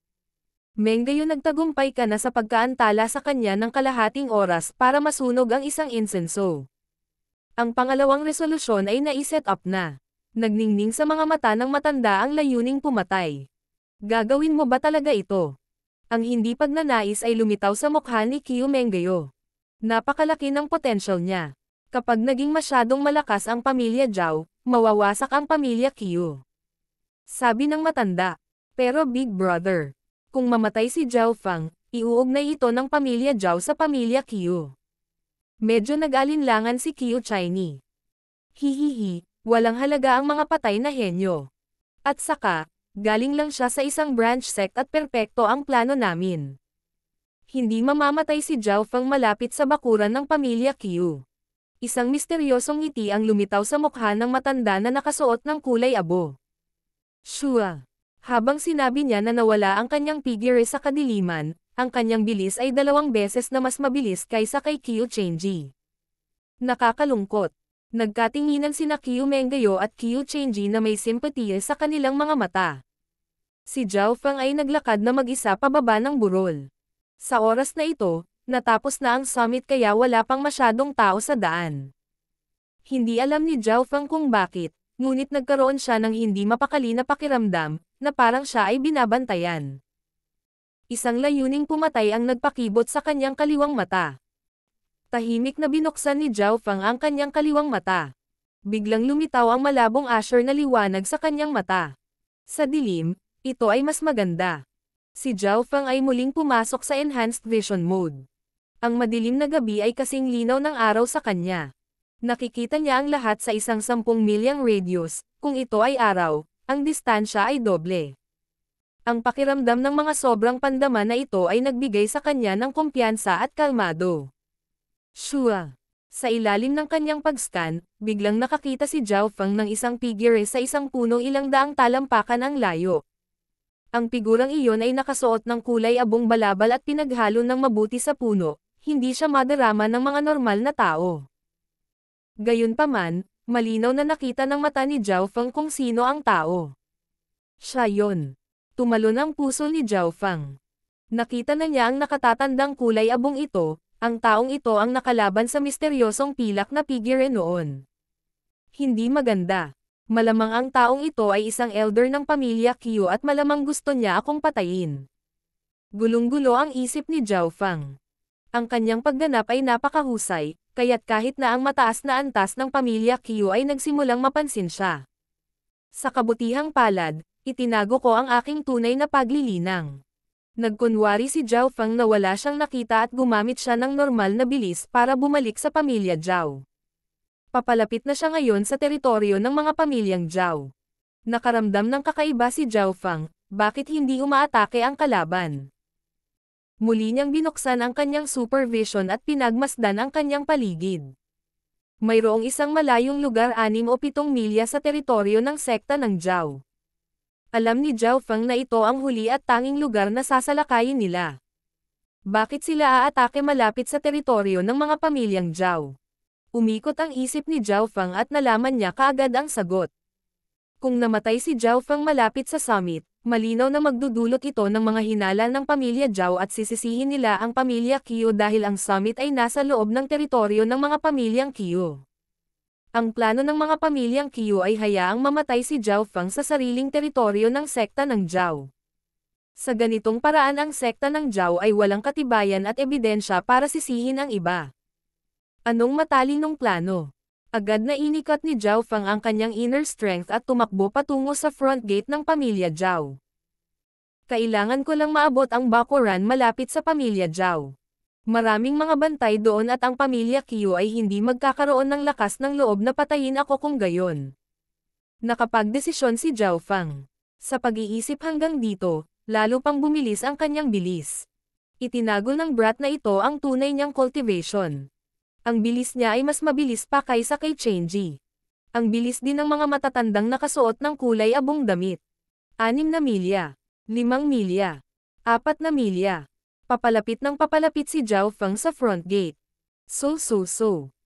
Menggayo nagtagumpay ka na sa pagkaantala sa kanya ng kalahating oras para masunog ang isang insenso. Ang pangalawang resolusyon ay naiset up na. Nagningning sa mga mata ng matanda ang layuning pumatay. Gagawin mo ba talaga ito? Ang hindi pagnanais ay lumitaw sa mukha ni Qiu Menggayo. Napakalaki ng potential niya. Kapag naging masyadong malakas ang pamilya Zhao, mawawasak ang pamilya Qiu. Sabi ng matanda. Pero Big Brother, kung mamatay si Zhao Feng, iuugnay ito ng pamilya Zhao sa pamilya Qiu. Medyo nag-alinlangan si Qiu Chenji. Hihihi, walang halaga ang mga patay na henyo. At saka, galing lang siya sa isang branch sect at perpekto ang plano namin. Hindi mamamatay si Zhao Feng malapit sa bakuran ng pamilya Qiu. Isang misteryosong ngiti ang lumitaw sa mukha ng matanda na nakasuot ng kulay abo. Shua. Habang sinabi niya na nawala ang kanyang figure sa kadiliman, ang kanyang bilis ay 2 beses na mas mabilis kaysa kay Qiu Chenji. Nakakalungkot. Nagkatinginan sina Qiu Mengyo at Qiu Chenji na may simpatiya sa kanilang mga mata. Si Zhao Feng ay naglakad na mag-isa pababa ng burol. Sa oras na ito, natapos na ang summit kaya wala pang masyadong tao sa daan. Hindi alam ni Zhao Feng kung bakit, ngunit nagkaroon siya ng hindi mapakali na pakiramdam, na parang siya ay binabantayan. Isang layuning pumatay ang nagpakibot sa kanyang kaliwang mata. Tahimik na binuksan ni Zhao Feng ang kanyang kaliwang mata. Biglang lumitaw ang malabong asher na liwanag sa kanyang mata. Sa dilim, ito ay mas maganda. Si Zhao Feng ay muling pumasok sa enhanced vision mode. Ang madilim na gabi ay kasing linaw ng araw sa kanya. Nakikita niya ang lahat sa isang 10 milyang radius, kung ito ay araw, ang distansya ay doble. Ang pakiramdam ng mga sobrang pandaman na ito ay nagbigay sa kanya ng kumpiyansa at kalmado. Shua. Sa ilalim ng kanyang pag-scan, biglang nakakita si Zhao Feng ng isang figure sa isang punong ilang daang talampakan ang layo. Ang figurang iyon ay nakasuot ng kulay abong balabal at pinaghalo ng mabuti sa puno, hindi siya madarama ng mga normal na tao. Gayunpaman, malinaw na nakita ng mata ni Zhao Feng kung sino ang tao. Siya yon. Tumalon ang puso ni Zhao Feng. Nakita na niya ang nakatatandang kulay abong ito, ang taong ito ang nakalaban sa misteryosong pilak na figure noon. Hindi maganda. Malamang ang taong ito ay isang elder ng pamilya Qiu at malamang gusto niya akong patayin. Gulong-gulo ang isip ni Zhao Feng. Ang kanyang pagganap ay napakahusay, kaya't kahit na ang mataas na antas ng pamilya Qiu ay nagsimulang mapansin siya. Sa kabutihang palad, itinago ko ang aking tunay na paglilinang. Nagkunwari si Zhao Feng na wala siyang nakita at gumamit siya ng normal na bilis para bumalik sa pamilya Zhao. Papalapit na siya ngayon sa teritoryo ng mga pamilyang Zhao. Nakaramdam ng kakaiba si Zhao Feng, bakit hindi umaatake ang kalaban? Muli niyang binuksan ang kanyang supervision at pinagmasdan ang kanyang paligid. Mayroong isang malayong lugar 6 o 7 milya sa teritoryo ng sekta ng Zhao. Alam ni Zhao Feng na ito ang huli at tanging lugar na sasalakayin nila. Bakit sila aatake malapit sa teritoryo ng mga pamilyang Zhao? Umikot ang isip ni Zhao Feng at nalaman niya kaagad ang sagot. Kung namatay si Zhao Feng malapit sa summit, malinaw na magdudulot ito ng mga hinala ng pamilya Zhao at sisisihin nila ang pamilya Qiu dahil ang summit ay nasa loob ng teritoryo ng mga pamilyang Qiu. Ang plano ng mga pamilyang Qiu ay hayaang mamatay si Zhao Feng sa sariling teritoryo ng sekta ng Zhao. Sa ganitong paraan ang sekta ng Zhao ay walang katibayan at ebidensya para sisihin ang iba. Anong matalinong plano? Agad na inikat ni Zhao Feng ang kanyang inner strength at tumakbo patungo sa front gate ng pamilya Zhao. Kailangan ko lang maabot ang bakuran malapit sa pamilya Zhao. Maraming mga bantay doon at ang pamilya Qiu ay hindi magkakaroon ng lakas ng loob na patayin ako kung gayon. Nakapagdesisyon si Zhao Feng. Sa pag-iisip hanggang dito, lalo pang bumilis ang kanyang bilis. Itinago ng brat na ito ang tunay niyang cultivation. Ang bilis niya ay mas mabilis pa kaysa kay Chenji. Ang bilis din ng mga matatandang nakasuot ng kulay abong damit. 6 na milya, 5 milya, 4 na milya. Papalapit si Zhao Feng sa front gate. So.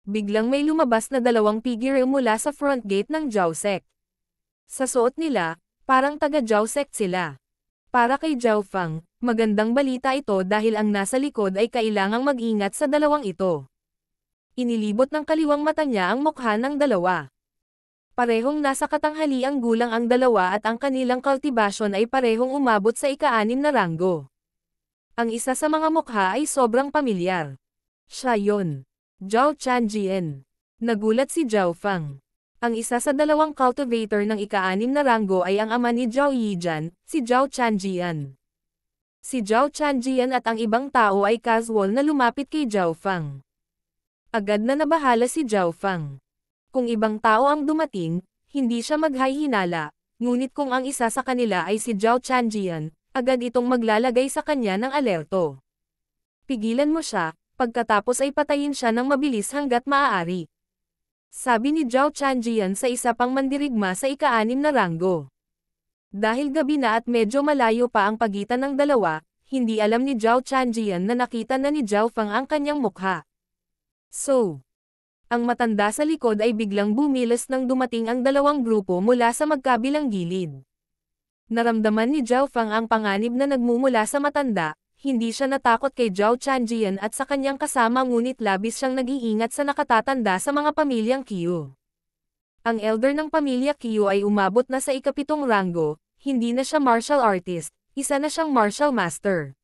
Biglang may lumabas na 2 figure mula sa front gate ng Zhao sect. Sa suot nila, parang taga Zhao sect sila. Para kay Zhao Feng, magandang balita ito dahil ang nasa likod ay kailangang mag-ingat sa 2 ito. Inilibot ng kaliwang mata niya ang mukha ng 2. Parehong nasa katanghaliang gulang ang 2 at ang kanilang kultibasyon ay parehong umabot sa ika-6 na ranggo. Ang isa sa mga mukha ay sobrang pamilyar. Siya yon. Zhao Chanjian. Nagulat si Zhao Feng. Ang isa sa 2 cultivator ng ika-6 na ranggo ay ang ama ni Zhao Yijian, si Zhao Chanjian. Si Zhao Chanjian at ang ibang tao ay casual na lumapit kay Zhao Feng. Agad na nabahala si Zhao Feng. Kung ibang tao ang dumating, hindi siya maghay-hinala, ngunit kung ang isa sa kanila ay si Zhao Chanjian, agad itong maglalagay sa kanya ng alerto. Pigilan mo siya, pagkatapos ay patayin siya ng mabilis hanggat maaari. Sabi ni Zhao Chanjian sa isa pang mandirigma sa ika-6 na ranggo. Dahil gabi na at medyo malayo pa ang pagitan ng dalawa, hindi alam ni Zhao Chanjian na nakita na ni Zhao Feng ang kanyang mukha. So, ang matanda sa likod ay biglang bumilos nang dumating ang dalawang grupo mula sa magkabilang gilid. Naramdaman ni Zhao Feng ang panganib na nagmumula sa matanda, hindi siya natakot kay Zhao Chanjian at sa kanyang kasama ngunit labis siyang nag-iingat sa nakatatanda sa mga pamilyang Qiu. Ang elder ng pamilya Qiu ay umabot na sa ikapitong ranggo, hindi na siya martial artist, isa na siyang martial master.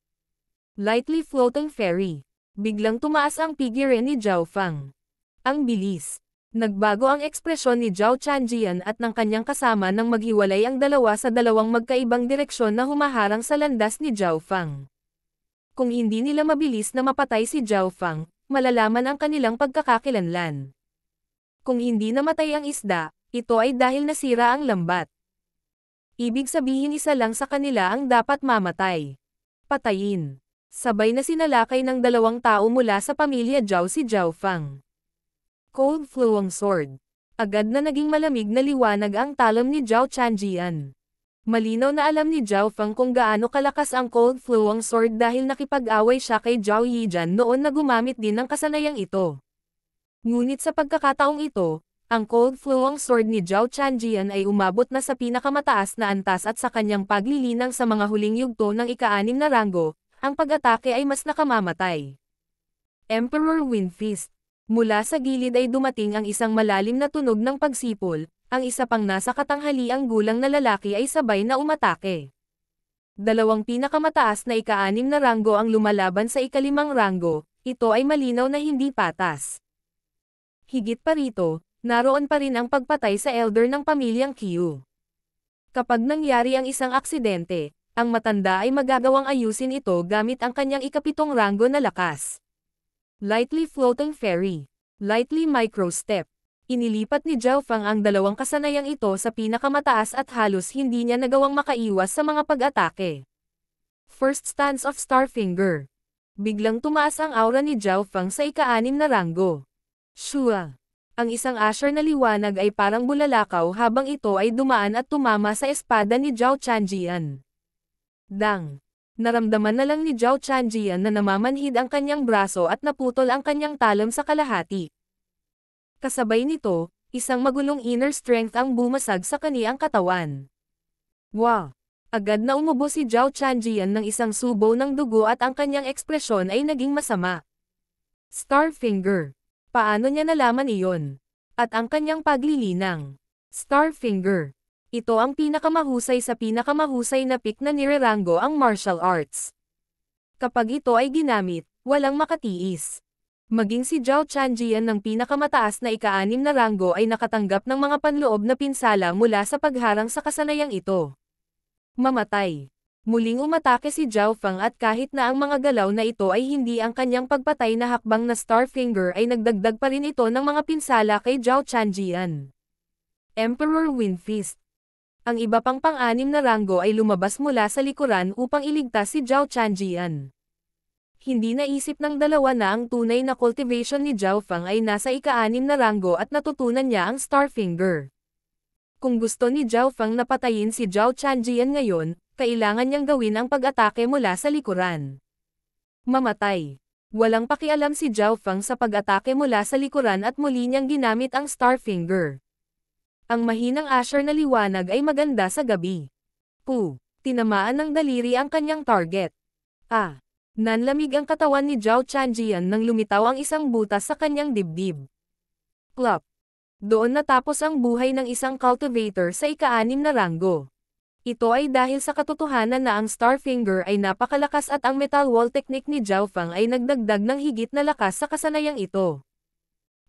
Lightly floating fairy. Biglang tumaas ang figure ni Zhao Feng. Ang bilis. Nagbago ang ekspresyon ni Zhao Chanjian at ng kanyang kasama nang maghiwalay ang dalawa sa dalawang magkaibang direksyon na humaharang sa landas ni Zhao Feng. Kung hindi nila mabilis na mapatay si Zhao Feng, malalaman ang kanilang pagkakakilanlan. Kung hindi namatay ang isda, ito ay dahil nasira ang lambat. Ibig sabihin isa lang sa kanila ang dapat mamatay. Patayin. Sabay na sinalakay ng dalawang tao mula sa pamilya Zhao si Zhao Feng. Cold Flowing Sword. Agad na naging malamig na liwanag ang talam ni Zhao Chanjian. Malinaw na alam ni Zhao Feng kung gaano kalakas ang Cold Flowing Sword dahil nakipag-away siya kay Zhao Yijan noon na gumamit din ng kasanayang ito. Ngunit sa pagkakataong ito, ang Cold Flowing Sword ni Zhao Chanjian ay umabot na sa pinakamataas na antas at sa kanyang paglilinang sa mga huling yugto ng ika-6 na ranggo, ang pag-atake ay mas nakamamatay. Emperor Wind Fist. Mula sa gilid ay dumating ang isang malalim na tunog ng pagsipol, ang isa pang nasa katanghaliang gulang na lalaki ay sabay na umatake. Dalawang pinakamataas na ika-6 na ranggo ang lumalaban sa ika-5 ranggo, ito ay malinaw na hindi patas. Higit pa rito, naroon pa rin ang pagpatay sa elder ng pamilyang Qiu. Kapag nangyari ang isang aksidente, ang matanda ay magagawang ayusin ito gamit ang kanyang ika-7 ranggo na lakas. Lightly Floating Fairy. Lightly Micro Step. Inilipat ni Zhao Feng ang dalawang kasanayang ito sa pinakamataas at halos hindi niya nagawang makaiwas sa mga pag-atake. First Stance of Starfinger. Biglang tumaas ang aura ni Zhao Feng sa ika-6 na ranggo. Shua. Ang isang asher na liwanag ay parang bulalakaw habang ito ay dumaan at tumama sa espada ni Zhao Chanjian. Dang. Naramdaman na lang ni Zhao Chanjian na namamanhid ang kanyang braso at naputol ang kanyang talam sa kalahati. Kasabay nito, isang magulong inner strength ang bumasag sa kaniyang katawan. Wow! Agad na umubo si Zhao Chanjian ng isang subo ng dugo at ang kanyang ekspresyon ay naging masama. Starfinger. Paano niya nalaman iyon? At ang kanyang paglilinang. Starfinger. Ito ang pinakamahusay sa pinakamahusay na pick na nireranggo ang martial arts. Kapag ito ay ginamit, walang makatiis. Maging si Zhao Chanjian ng pinakamataas na ika-6 na ranggo ay nakatanggap ng mga panloob na pinsala mula sa pagharang sa kasanayang ito. Mamatay. Muling umatake si Zhao Feng at kahit na ang mga galaw na ito ay hindi ang kanyang pagpatay na hakbang na Starfinger ay nagdagdag pa rin ito ng mga pinsala kay Zhao Chanjian. Emperor Wind Fist. Ang iba pang pang-6 na ranggo ay lumabas mula sa likuran upang iligtas si Zhao Chanjian. Hindi naisip ng dalawa na ang tunay na cultivation ni Zhao Feng ay nasa ika-6 na ranggo at natutunan niya ang Starfinger. Kung gusto ni Zhao Feng na patayin si Zhao Chanjian ngayon, kailangan niyang gawin ang pag-atake mula sa likuran. Mamatay. Walang pakialam si Zhao Feng sa pag-atake mula sa likuran at muli niyang ginamit ang Starfinger. Ang mahinang asher na liwanag ay maganda sa gabi. Tinamaan ng daliri ang kanyang target. Nanlamig ang katawan ni Zhao Chanjian nang lumitaw ang isang butas sa kanyang dibdib. Plop. Doon natapos ang buhay ng isang cultivator sa ika-6 na ranggo. Ito ay dahil sa katotohanan na ang Starfinger ay napakalakas at ang metal wall technique ni Zhao Feng ay nagdagdag ng higit na lakas sa kasanayang ito.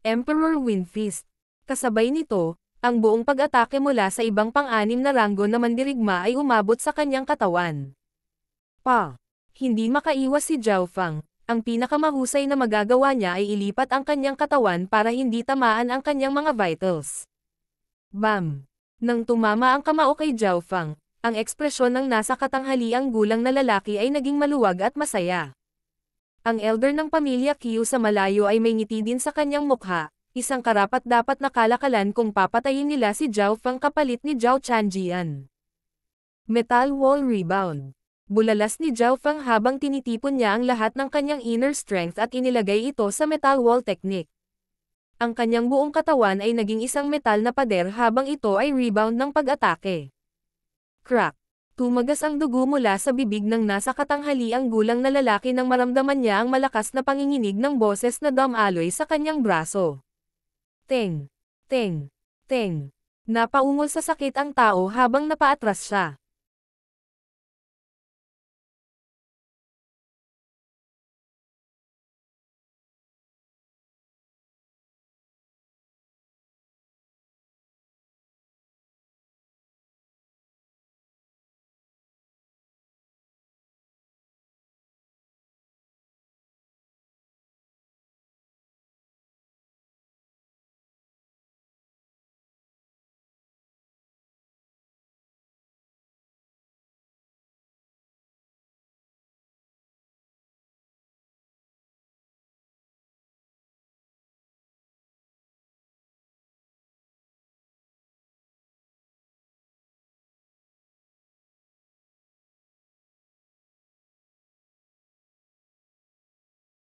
Emperor Wind Fist. Kasabay nito, ang buong pag-atake mula sa ibang pang-6 na ranggo na mandirigma ay umabot sa kanyang katawan. Hindi makaiwas si Zhao Feng. Ang pinakamahusay na magagawa niya ay ilipat ang kanyang katawan para hindi tamaan ang kanyang mga vitals. Bam! Nang tumama ang kamao kay Zhao Feng, ang ekspresyon ng nasa katanghaliang gulang na lalaki ay naging maluwag at masaya. Ang elder ng pamilya Qiu sa malayo ay may ngiti din sa kanyang mukha. Isang karapat-dapat na kalakalan kung papatayin nila si Zhao Feng kapalit ni Zhao Chanjian. Metal Wall Rebound. Bulalas ni Zhao Feng habang tinitipon niya ang lahat ng kanyang inner strength at inilagay ito sa Metal Wall technique. Ang kanyang buong katawan ay naging isang metal na pader habang ito ay rebound ng pag-atake. Crack! Tumagas ang dugo mula sa bibig ng nasa katanghaliang gulang na lalaki nang maramdaman niya ang malakas na panginginig ng boses na dumaloy sa kanyang braso. Teng! Teng! Teng! Napaungol sa sakit ang tao habang napaatras siya.